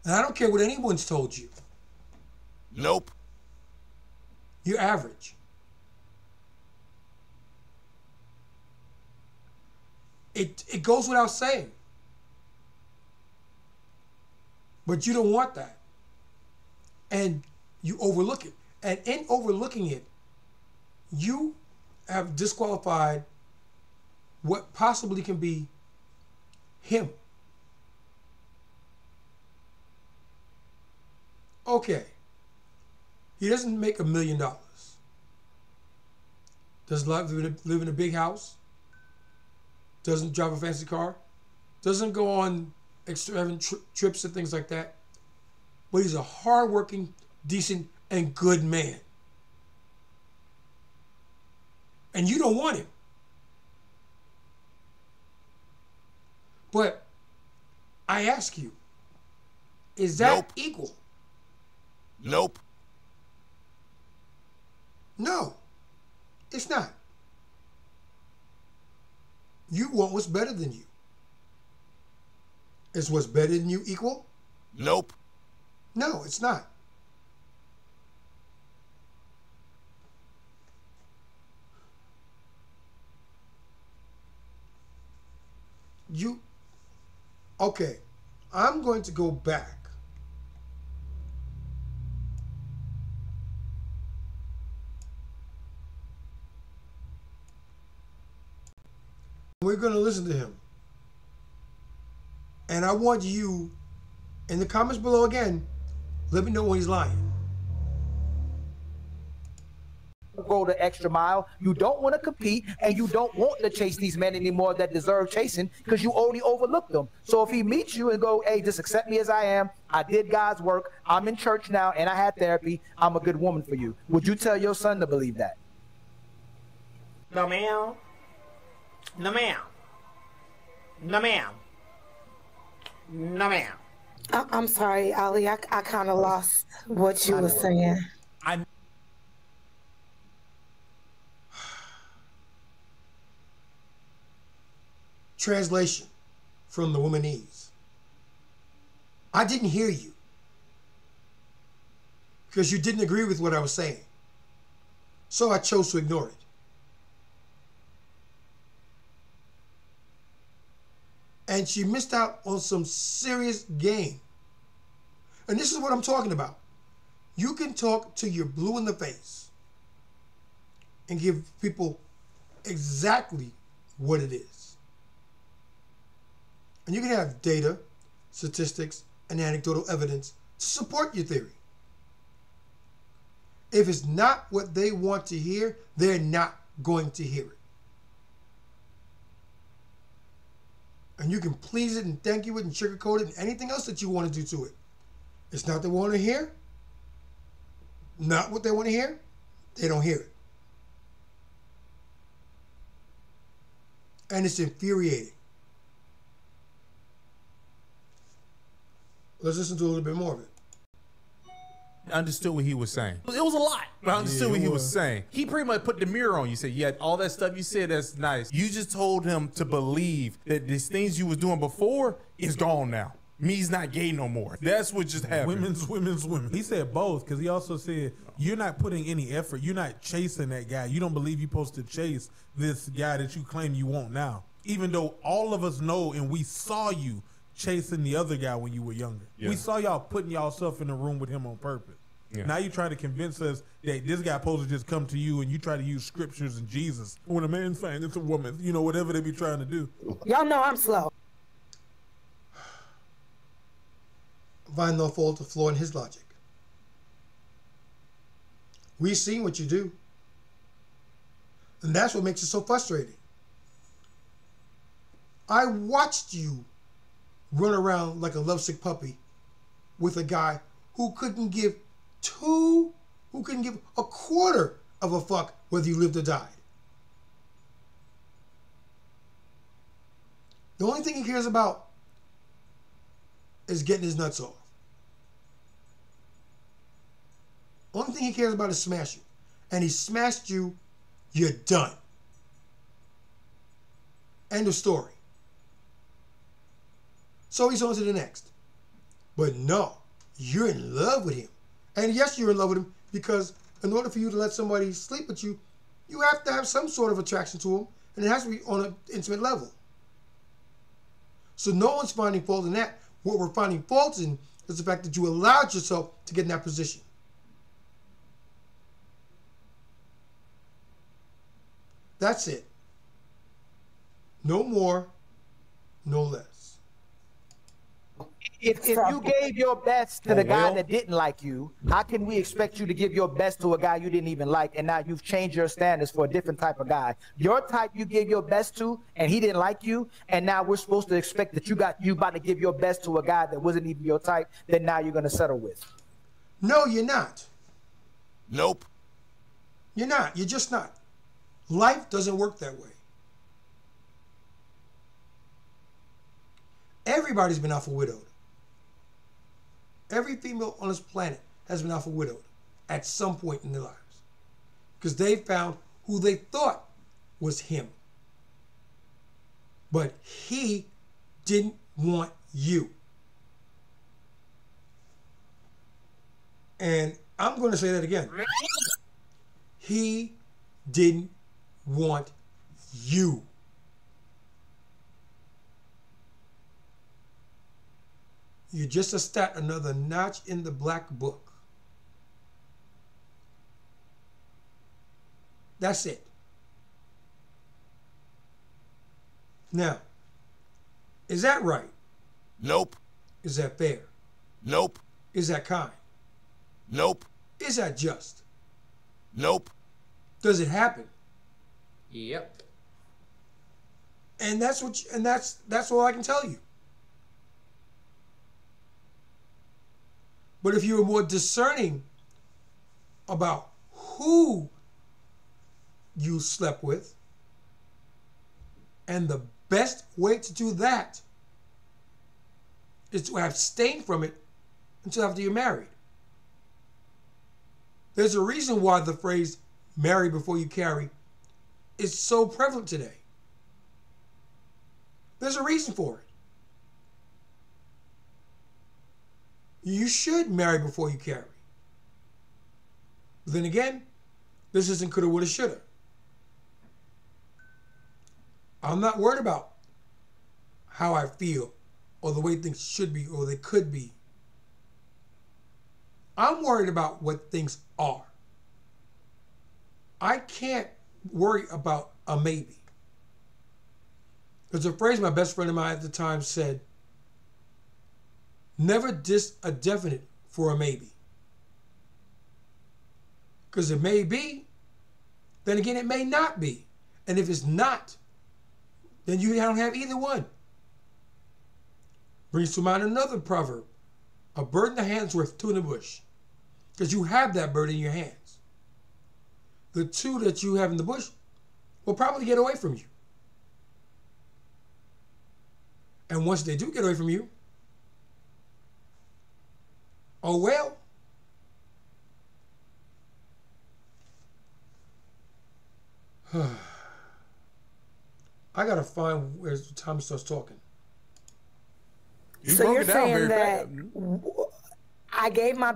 And I don't care what anyone's told you. Nope. You're average. It goes without saying. But you don't want that. And you overlook it. And in overlooking it, you have disqualified what possibly can be him. Okay. He doesn't make $1 million. Doesn't live in a big house. Doesn't drive a fancy car. Doesn't go on extravagant trips and things like that. But he's a hardworking, decent, and good man. And you don't want him. But I ask you, is that Nope. equal? Nope. No, it's not. You want what's better than you. Is what's better than you equal? Nope. No, it's not. Okay, I'm going to go back. We're going to listen to him. And I want you, in the comments below again, let me know when he's lying. Go the extra mile. You don't want to compete, and you don't want to chase these men anymore that deserve chasing because you already overlooked them. So if he meets you and go, hey, just accept me as I am. I did God's work. I'm in church now, and I had therapy. I'm a good woman for you. Would you tell your son to believe that? No, ma'am. No, ma'am. No, ma'am. No, ma'am. I'm sorry, Ali. I kind of lost what you were saying. Translation from the womanese. I didn't hear you because you didn't agree with what I was saying. So I chose to ignore it. And she missed out on some serious game. And this is what I'm talking about. You can talk till you're blue in the face and give people exactly what it is. And you can have data, statistics, and anecdotal evidence to support your theory. If it's not what they want to hear, they're not going to hear it. And you can please it and thank you it and sugarcoat it and anything else that you want to do to it. It's not what they want to hear. Not what they want to hear. They don't hear it. And it's infuriating. Let's listen to a little bit more of it. Understood what he was saying. It was a lot, but I understood what he was saying. He pretty much put the mirror on you. Said, yeah, all that stuff you said, that's nice. You just told him to believe that these things you was doing before is gone now. Me's not gay no more. That's what just happened. Women. He said both, because he also said, you're not putting any effort. You're not chasing that guy. You don't believe you're supposed to chase this guy that you claim you want now. Even though all of us know and we saw you chasing the other guy when you were younger. Yeah. We saw y'all putting y'allself in a room with him on purpose. Yeah. Now you try to convince us that this guy supposed to just come to you and you try to use scriptures and Jesus. When a man's saying it's a woman, you know, whatever they be trying to do. Y'all know I'm slow. Find no fault or flaw in his logic. We've seen what you do. And that's what makes it so frustrating. I watched you run around like a lovesick puppy with a guy who couldn't give a quarter of a fuck whether you lived or died. The only thing he cares about is getting his nuts off. Only thing he cares about is smash you. And he smashed you, you're done. End of story. So he's on to the next. But no, you're in love with him. And yes, you're in love with him because in order for you to let somebody sleep with you, you have to have some sort of attraction to him, and it has to be on an intimate level. So no one's finding fault in that. What we're finding fault in is the fact that you allowed yourself to get in that position. That's it. No more, no less. If you gave your best to the guy that didn't like you, how can we expect you to give your best to a guy you didn't even like, and now you've changed your standards for a different type of guy? Your type you gave your best to, and he didn't like you, and now we're supposed to expect that you about to give your best to a guy that wasn't even your type, that now you're going to settle with. No, you're not. Nope. You're not. You're just not. Life doesn't work that way. Everybody's been alpha widowed. Every female on this planet has been alpha widowed at some point in their lives because they found who they thought was him. But he didn't want you. And I'm going to say that again. He didn't want you. You're just a stat, another notch in the black book. That's it. Now, is that right? Nope. Is that fair? Nope. Is that kind? Nope. Is that just? Nope. Does it happen? Yep. And that's what that's all I can tell you. But if you were more discerning about who you slept with, and the best way to do that is to abstain from it until after you're married. There's a reason why the phrase marry before you carry is so prevalent today. There's a reason for it. You should marry before you carry. But then again, this isn't coulda, woulda, shoulda. I'm not worried about how I feel or the way things should be or they could be. I'm worried about what things are. I can't worry about a maybe. There's a phrase my best friend of mine at the time said, never diss a definite for a maybe. Because it may be, then again it may not be. And if it's not, then you don't have either one. Brings to mind another proverb. A bird in the hand's worth two in the bush. Because you have that bird in your hands. The two that you have in the bush will probably get away from you. And once they do get away from you, oh well. I gotta find where Tommy starts talking. So you're saying that I gave my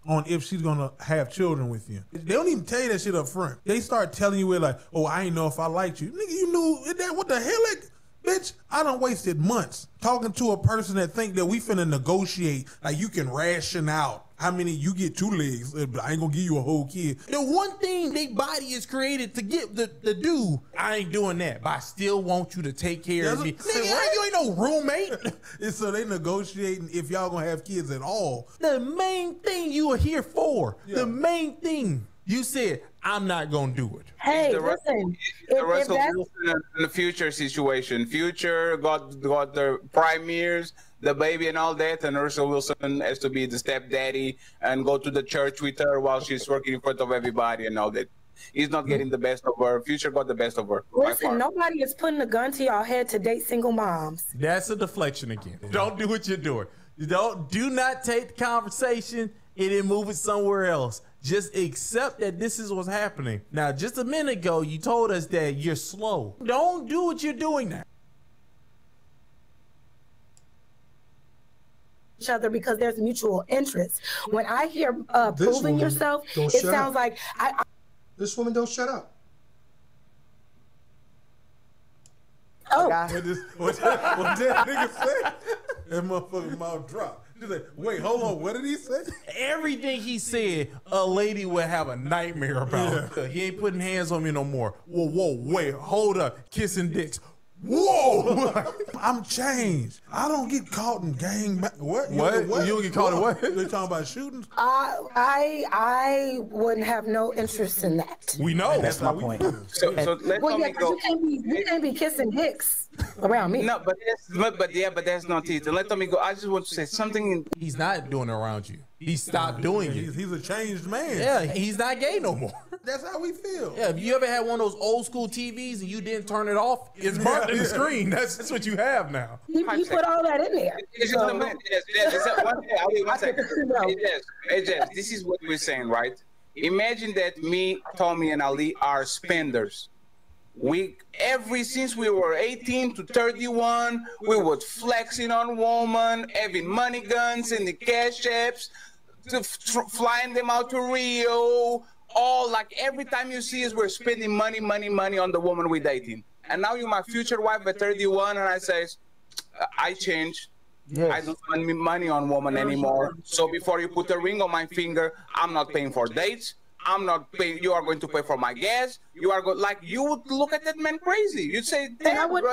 on if she's gonna have children with you. They don't even tell you that shit up front. They start telling you it like, oh, I ain't know if I liked you. Nigga, you knew that. What the hell? Like, bitch, I done wasted months talking to a person that think that we finna negotiate. Like, you can ration out how many you get 2 legs, but I ain't gonna give you a whole kid. The one thing they body is created to get the do. I ain't doing that, but I still want you to take care of me. Nigga, you ain't no roommate. And so they negotiating if y'all gonna have kids at all. The main thing you are here for, the main thing. You said, I'm not gonna do it. Hey, listen. The Russell Wilson in the Future situation. Future got the prime years, the baby and all that, and Russell Wilson has to be the stepdaddy and go to the church with her while she's working in front of everybody and all that. He's not getting the best of her. Future got the best of her. Listen, nobody is putting a gun to y'all head to date single moms. That's a deflection again. Don't do what you're doing. Do not take the conversation and then move it somewhere else. Just accept that this is what's happening. Now, just a minute ago, you told us that you're slow. Don't do what you're doing now. Each other because there's mutual interest. When I hear This proving woman yourself, don't it shut sounds up. like This woman don't shut up. Oh. What that nigga said? That motherfucking mouth dropped. She's like, wait, hold on. What did he say? Everything he said, a lady would have a nightmare about. Yeah. He ain't putting hands on me no more. Whoa, wait, hold up. Kissing dicks. Whoa! I'm changed. I don't get caught in gang. What? What? You don't get caught in what? They talking about shootings? I wouldn't have no interest in that. We know. That's my point. So let Well, yeah, me 'cause go. you can't be kissing dicks around me. No, but that's not it. Let me go. I just want to say something. He's not doing it around you. He stopped doing it. He's a changed man. Yeah, he's not gay no more. That's how we feel. Yeah, if you ever had one of those old school TVs and you didn't turn it off, it's burnt in the screen. That's what you have now. You put all that in there. It's just a minute. One second. Hey, Jess, this is what we're saying, right? Imagine that me, Tommy, and Ali are spenders. Since we were 18 to 31, we were flexing on women, having money guns in the cash apps, flying them out to Rio. All like every time you see us, we're spending money on the woman we're dating. And now you're my future wife at 31, and I say, I changed. Yes. I don't spend money on women anymore. So before you put a ring on my finger, I'm not paying for dates. I'm not paying. You are going to pay for my gas. You are going you would look at that man crazy. You'd say, and I would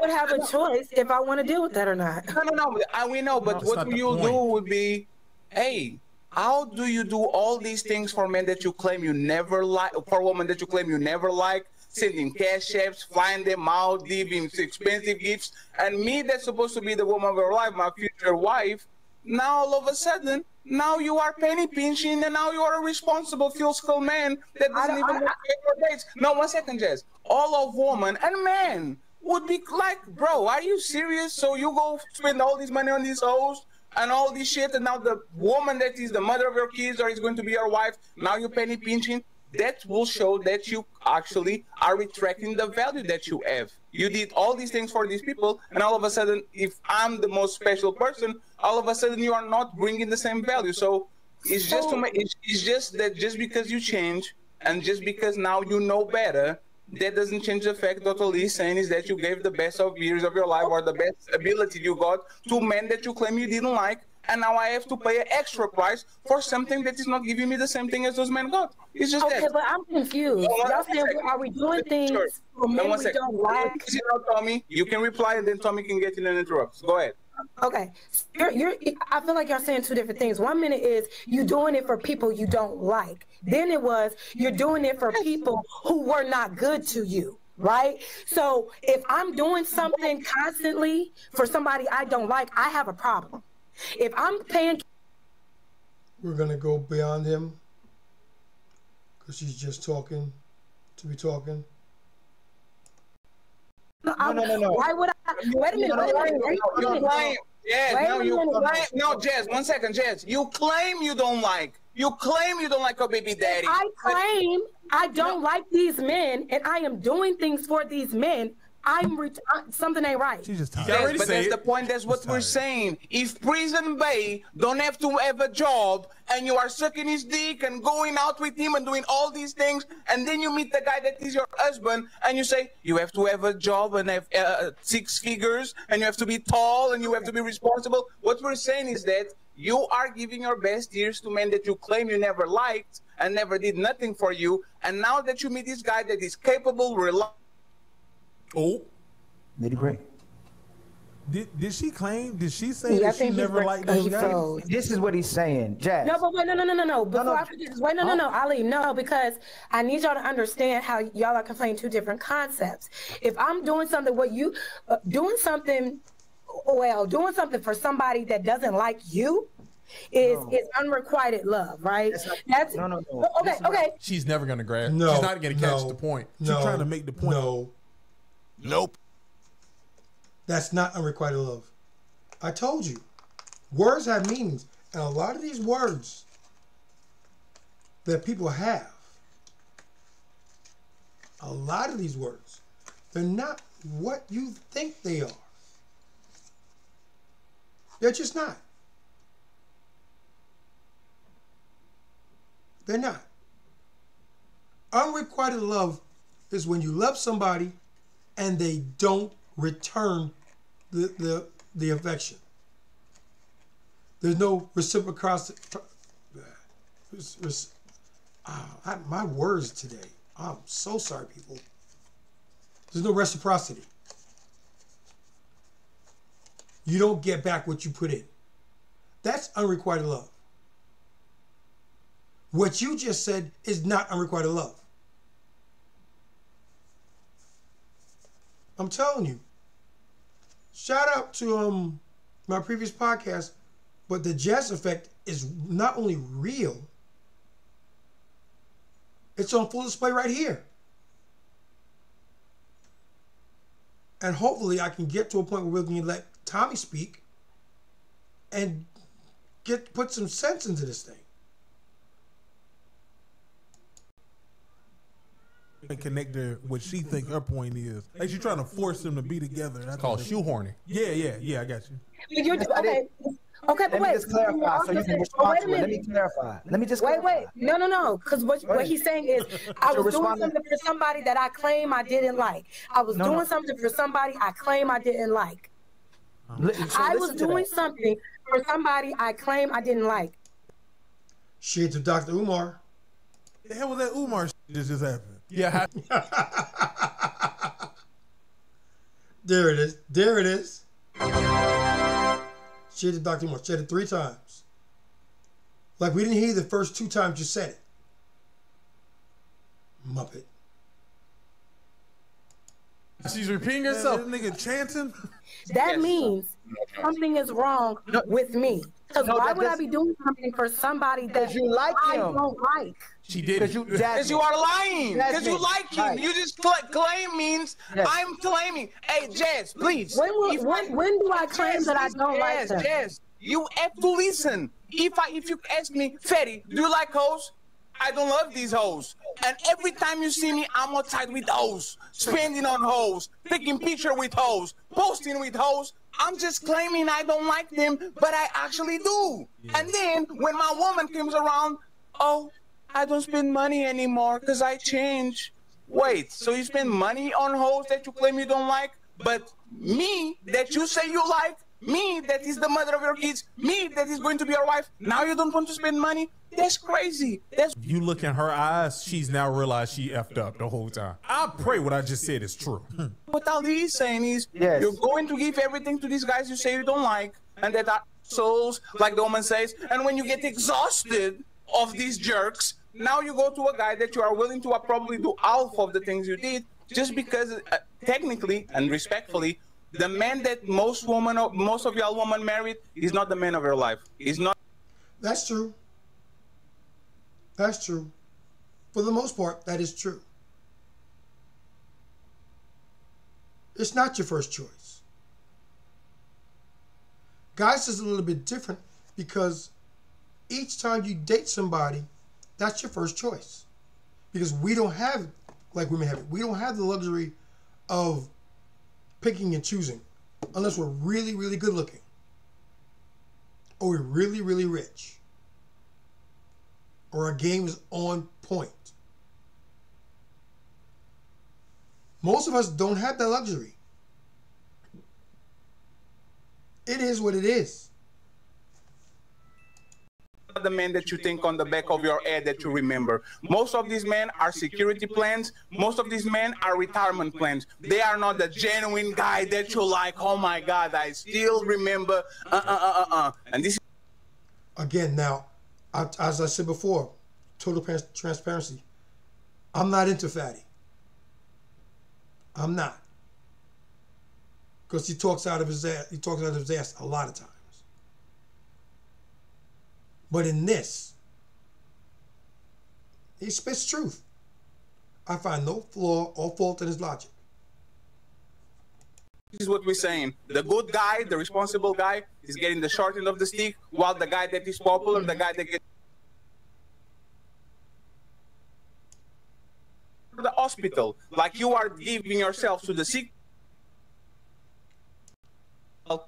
have a choice if I want to deal with that or not. No. We know, but what you'll do would be, hey, how do you do all these things for men that you claim you never like, for women that you claim you never like, sending cash apps, flying them out, giving expensive gifts, and me that's supposed to be the woman of your life, my future wife, now all of a sudden, now you are penny pinching, and now you are a responsible fiscal man that doesn't even pay for dates. No, 1 second, Jess. All of women and men would be like, bro, are you serious? So you go spend all this money on these hoes and all this shit, and now the woman that is the mother of your kids or is going to be your wife, now you're penny pinching. That will show that you actually are retracting the value that you have. You did all these things for these people, and all of a sudden, if I'm the most special person, all of a sudden you are not bringing the same value. So it's just it's just that just because you change and just because now you know better, that doesn't change the fact that all he's saying is that you gave the best of years of your life or the best ability you got to men that you claim you didn't like, and now I have to pay an extra price for something that is not giving me the same thing as those men got. It's just okay, but I'm confused. Y'all saying, are we doing things for men we don't like? You know, Tommy, you can reply and then Tommy can get in and interrupt. Go ahead. Okay, I feel like y'all saying two different things. 1 minute is you doing it for people you don't like. Then it was you're doing it for people who were not good to you, right? So if I'm doing something constantly for somebody I don't like, I have a problem. If I'm paying, we're gonna go beyond him because she's just talking to be talking. No. Why would I? Wait a minute. No, Jazz. 1 second, Jazz. You claim you don't like. You claim you don't like your baby daddy. I claim I don't like these men, and I am doing things for these men. Something ain't right. Yes, but that's the point. That's what we're saying. If Prison Bay don't have to have a job and you are sucking his dick and going out with him and doing all these things, and then you meet the guy that is your husband and you say you have to have a job and have 6 figures and you have to be tall and you have to be responsible. What we're saying is that you are giving your best years to men that you claim you never liked and never did nothing for you, and now that you meet this guy that is capable, reliable. Oh, nitty-gritty. Did she claim? Did she say that she never liked those guys? This is what he's saying, Jazz. No, but wait, no. Before I forget this, wait, no, Ali, no, because I need y'all to understand how y'all are conflating two different concepts. If I'm doing something, doing something for somebody that doesn't like you is unrequited love, right? That's no. Okay. She's never gonna grab. No, she's not gonna catch the point. She's trying to make the point. Nope. That's not unrequited love. I told you. Words have meanings. And a lot of these words that people have, a lot of these words, they're not what you think they are. They're just not. They're not. Unrequited love is when you love somebody and they don't return the affection. There's no reciprocity. My words today. I'm so sorry, people. There's no reciprocity. You don't get back what you put in. That's unrequited love. What you just said is not unrequited love. I'm telling you. Shout out to my previous podcast, but the Jazz Effect is not only real, it's on full display right here. And hopefully I can get to a point where we can let Tommy speak and put some sense into this thing. And connect her what she think her point is. Like she's trying to force them to be together. That's called shoehorning. Yeah, I got you. Okay, but Let me wait. just clarify so you can respond Wait a to it. Let minute. me clarify. Let me just Wait. clarify. No. Because what he's saying is, I was doing respond to- something for somebody that I claim I didn't like. I was doing something for somebody I claim I didn't like. I was doing something for somebody I claim I didn't like. Shit to Dr. Umar. The hell was that Umar shit that just happened? Yeah. There it is. Shit to Dr. Umar. Said it 3 times. Like we didn't hear the first 2 times you said it. Muppet. She's repeating herself. That nigga chanting. That means something is wrong with me. Because why would I be doing something for somebody that you like I him. don't like? She did. Because you are lying. Because you Jasmine, like him. right. You just claim means I'm claiming. Hey, Jazz, please. When do I claim that I don't like them? Jazz, you have to listen. If you ask me, Fetty, do you like hoes? I don't love these hoes. And every time you see me, I'm outside with hoes, spending on hoes, taking picture with hoes, posting with hoes. I'm just claiming I don't like them, but I actually do. Yeah. And then when my woman comes around, oh, I don't spend money anymore because I change. Wait, so you spend money on hoes that you claim you don't like, but me that you say you like, me that is the mother of your kids, me that is going to be your wife, now you don't want to spend money? That's crazy. That's You look in her eyes, she's now realized she effed up the whole time. I pray what I just said is true. what Ali is saying is, you're going to give everything to these guys you say you don't like, and that are souls, like the woman says, and when you get exhausted of these jerks, now you go to a guy that you are willing to probably do half of the things you did, just because technically and respectfully, the man that most of y'all women married is not the man of your life. He's not. That's true. That's true. For the most part, that is true. It's not your first choice. Guys is a little bit different because each time you date somebody, that's your first choice. Because we don't have, like women have it, we don't have the luxury of picking and choosing unless we're really, really good looking or we're really, really rich or our game is on point. Most of us don't have that luxury. It is what it is. The men that you think on the back of your head that you remember. Most of these men are security plans. Most of these men are retirement plans. They are not the genuine guy that you like. Oh my God, I still remember. And this. Again, now, as I said before, total transparency. I'm not into Fatty. I'm not. Because he talks out of his ass. He talks out of his ass a lot of times. But in this, he spits truth. I find no flaw or fault in his logic. This is what we're saying. The good guy, the responsible guy, is getting the short end of the stick, while the guy that is popular, the guy that gets the hospital, like you are giving yourself to the sick,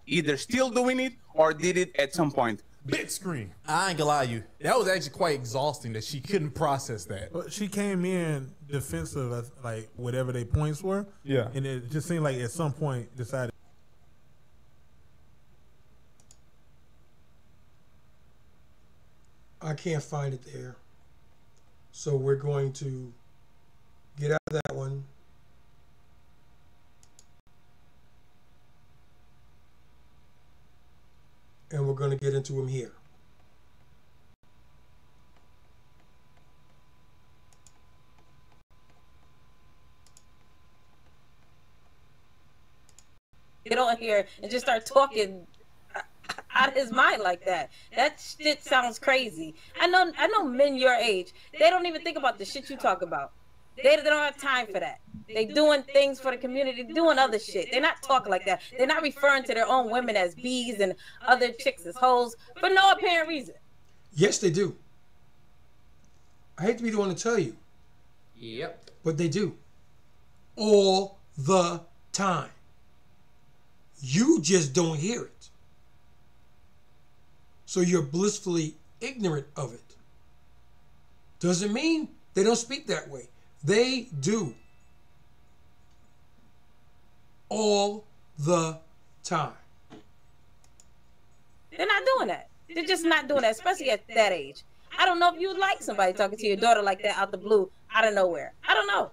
either still doing it or did it at some point. Big screen. I ain't gonna lie to you. That was actually quite exhausting that she couldn't process that. But she came in defensive of like whatever their points were. Yeah. And it just seemed like at some point decided. I can't find it there. So we're going to get out of that one. And we're going to get into them here. Get on here and just start talking out of his mind like that. That shit sounds crazy. I know men your age, they don't even think about the shit you talk about. They don't have time for that. They doing things for the community, doing other shit. They're not talking like that. They're not referring to their own women as bees and other chicks as hoes for no apparent reason. Yes, they do. I hate to be the one to tell you. Yep. But they do. All the time. You just don't hear it. So you're blissfully ignorant of it. Doesn't mean they don't speak that way. They do. All the time. They're not doing that. They're just not doing that, especially at that age. I don't know if you would like somebody talking to your daughter like that out the blue, out of nowhere. I don't know.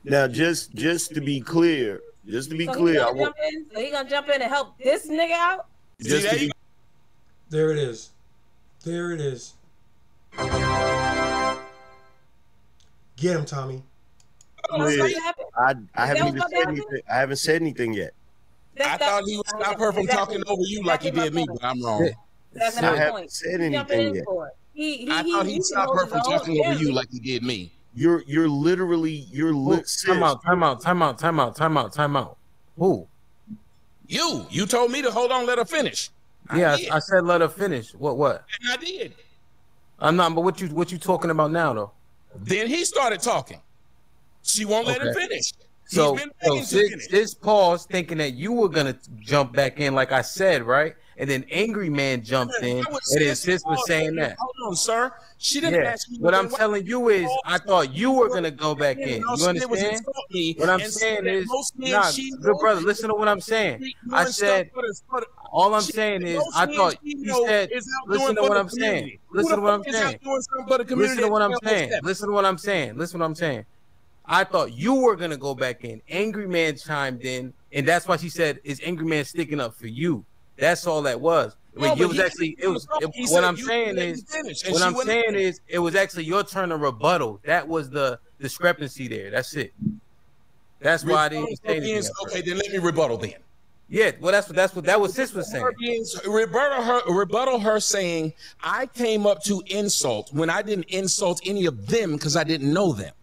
Now, just to be clear, so he gonna jump in and help this nigga out? There it is. There it is. Get him, Tommy. I haven't even said anything. I haven't said anything yet. I thought he would stop her from talking over you like he did me, but I'm wrong. That's I my haven't point. said He's jumping anything in yet. for it. I thought he'd stop her from talking over you like he did me. You're literally Time out. Who? You told me to hold on, let her finish. Yeah, I said let her finish. What? And I did. I'm not. But what you talking about now though? Then he started talking. She won't let him finish. So this pause thinking that you were gonna jump back in like I said, right? And then Angry Man jumped in, and then sis was saying that. Hold on, sir. She didn't ask me. What I'm telling you is, I thought you were gonna go back in. You understand? What I'm saying is, nah, good brother. Listen to what I'm saying. I said, all I'm saying is, I thought you said. Listen to what I'm saying. Listen to what I'm saying. Listen to what I'm saying. Listen to what I'm saying. Listen to what I'm saying. I thought you were gonna go back in. Angry Man chimed in, and that's why she said, "Is Angry Man sticking up for you?" That's all that was. What I'm saying is, it was actually your turn to rebuttal. That was the discrepancy there. That's it. That's why I didn't say anything. Okay, then let me rebuttal then. Yeah, well, that was sis was saying. Rebuttal her saying, I came up to insult when I didn't insult any of them because I didn't know them.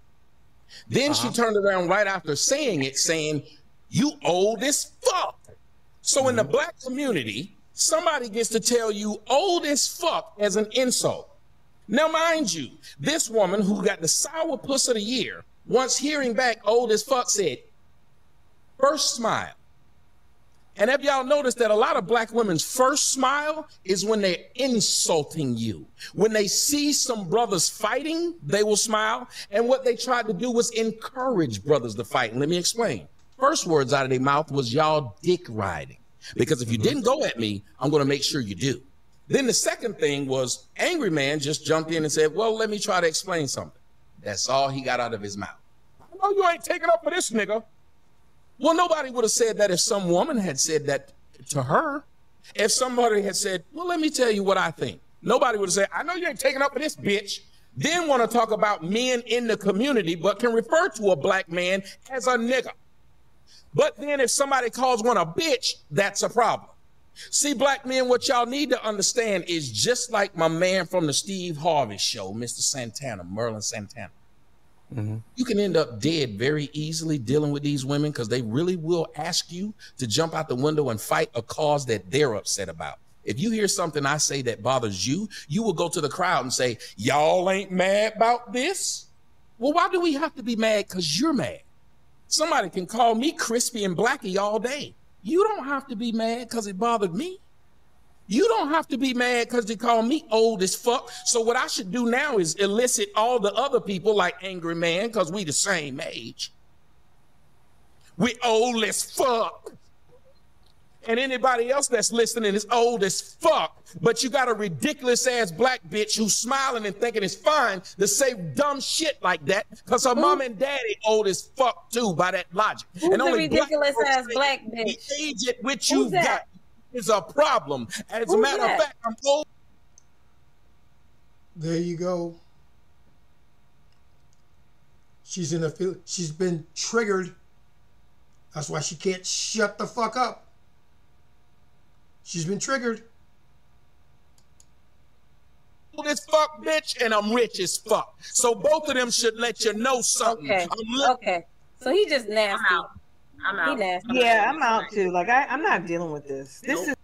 Then she turned around right after saying it, saying, you old as fuck. So in the black community, somebody gets to tell you old as fuck as an insult. Now, mind you, this woman who got the sour puss of the year, once hearing back old as fuck, said, first smile. And have y'all noticed that a lot of black women's first smile is when they're insulting you? When they see some brothers fighting, they will smile. And what they tried to do was encourage brothers to fight. And let me explain. First words out of their mouth was y'all dick riding. Because if you didn't go at me, I'm going to make sure you do. Then the second thing was Angry Man just jumped in and said, well, let me try to explain something. That's all he got out of his mouth. Oh, you ain't taking up for this nigga. Well, nobody would have said that if some woman had said that to her. If somebody had said, well, let me tell you what I think. Nobody would have said, I know you ain't taking up for this bitch. Then want to talk about men in the community, but can refer to a black man as a nigga. But then if somebody calls one a bitch, that's a problem. See, black men, what y'all need to understand is just like my man from the Steve Harvey show, Mr. Santana, Merlin Santana. You can end up dead very easily dealing with these women because they really will ask you to jump out the window and fight a cause that they're upset about. If you hear something I say that bothers you, you will go to the crowd and say, y'all ain't mad about this? Well, why do we have to be mad because you're mad? Somebody can call me Crispy and Blackie all day. You don't have to be mad because it bothered me. You don't have to be mad because they call me old as fuck. So what I should do now is elicit all the other people like Angry Man because we the same age. We old as fuck. And anybody else that's listening is old as fuck. But you got a ridiculous ass black bitch who's smiling and thinking it's fine to say dumb shit like that because her mom and daddy old as fuck too by that logic. Who's and the only ridiculous ass black the bitch? age at which Who's you've that? got is a problem. As a Who's matter that? of fact, I'm old. There you go. She's in a feel. She's been triggered. That's why she can't shut the fuck up. She's been triggered. Old as fuck, bitch, and I'm rich as fuck. So both of them should let you know something. Okay. Okay. So he just nasty. I'm out. He nasty. Yeah, I'm out too. Like I'm not dealing with this. This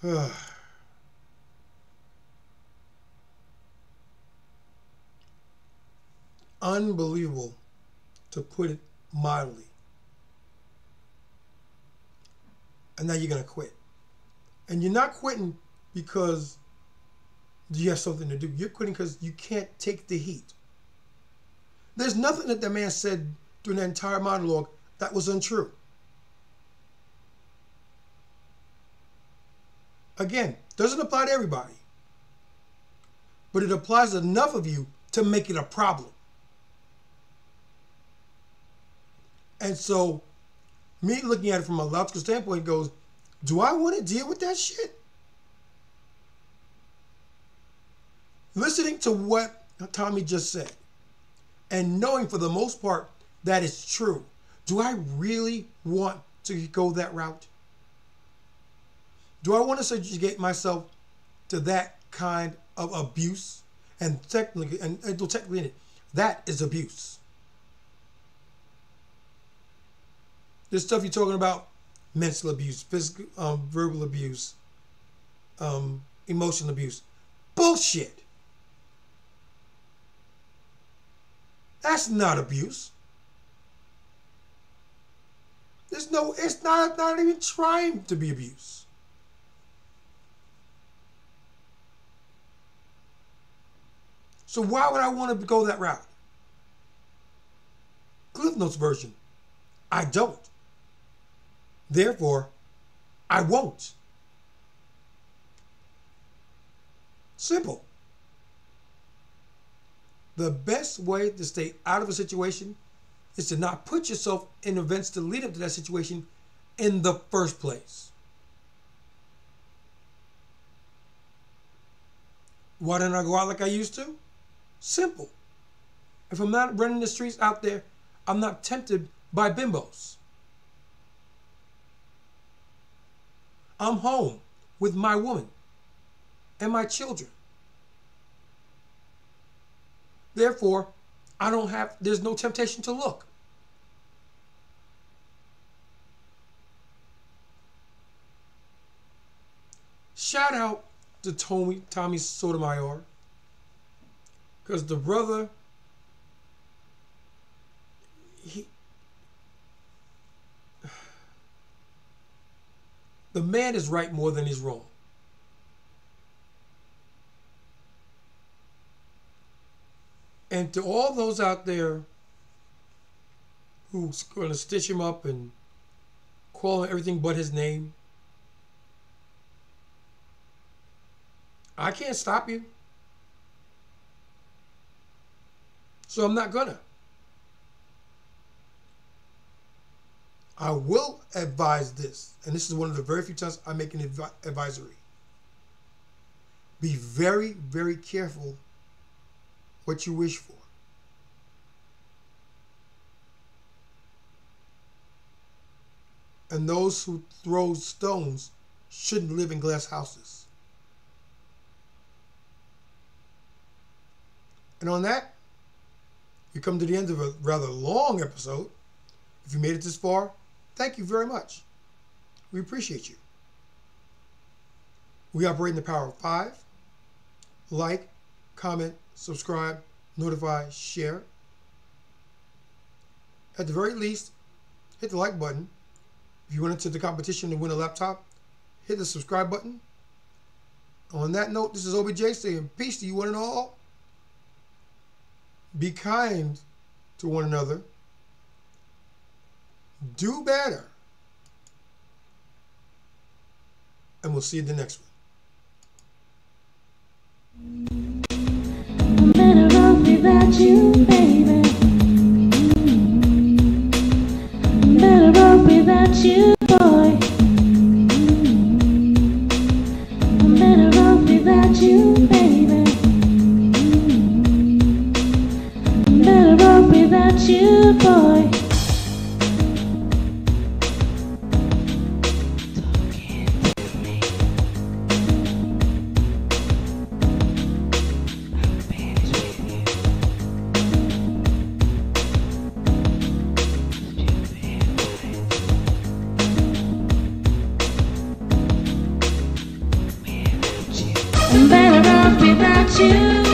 is Unbelievable, to put it mildly. And now you're going to quit. And you're not quitting because you have something to do. You're quitting because you can't take the heat. There's nothing that the man said during that entire monologue that was untrue. Again, doesn't apply to everybody. But it applies to enough of you to make it a problem. And so, me looking at it from a logical standpoint goes, do I want to deal with that shit? Listening to what Tommy just said, and knowing for the most part that it's true, do I really want to go that route? Do I want to subjugate myself to that kind of abuse? And technically in it, that is abuse. This stuff you're talking about, mental abuse, physical, verbal abuse, emotional abuse, bullshit. That's not abuse. It's not even trying to be abuse. So why would I want to go that route? Cliff Notes version, I don't. Therefore, I won't. Simple. The best way to stay out of a situation is to not put yourself in events to lead up to that situation in the first place. Why don't I go out like I used to? Simple. If I'm not running the streets out there, I'm not tempted by bimbos. I'm home with my woman and my children. Therefore, there's no temptation to look. Shout out to Tommy Sotomayor, because the brother, the man is right more than he's wrong. And to all those out there who's going to stitch him up and call him everything but his name, I can't stop you. So I'm not gonna. I will advise this, and this is one of the very few times I make an advisory. Be very, very careful what you wish for. And those who throw stones shouldn't live in glass houses. And on that, we come to the end of a rather long episode. If you made it this far, thank you very much. We appreciate you. We operate in the power of 5. Like, comment, subscribe, notify, share. At the very least, hit the like button. If you went into the competition to win a laptop, hit the subscribe button. On that note, this is OBJ saying peace to you one and all. Be kind to one another. Do better. And we'll see you in the next one. I'm better off without you, baby. I'm better off without you, boy. I'm better off without you, baby. I'm better off without you, boy. I'm better off without you.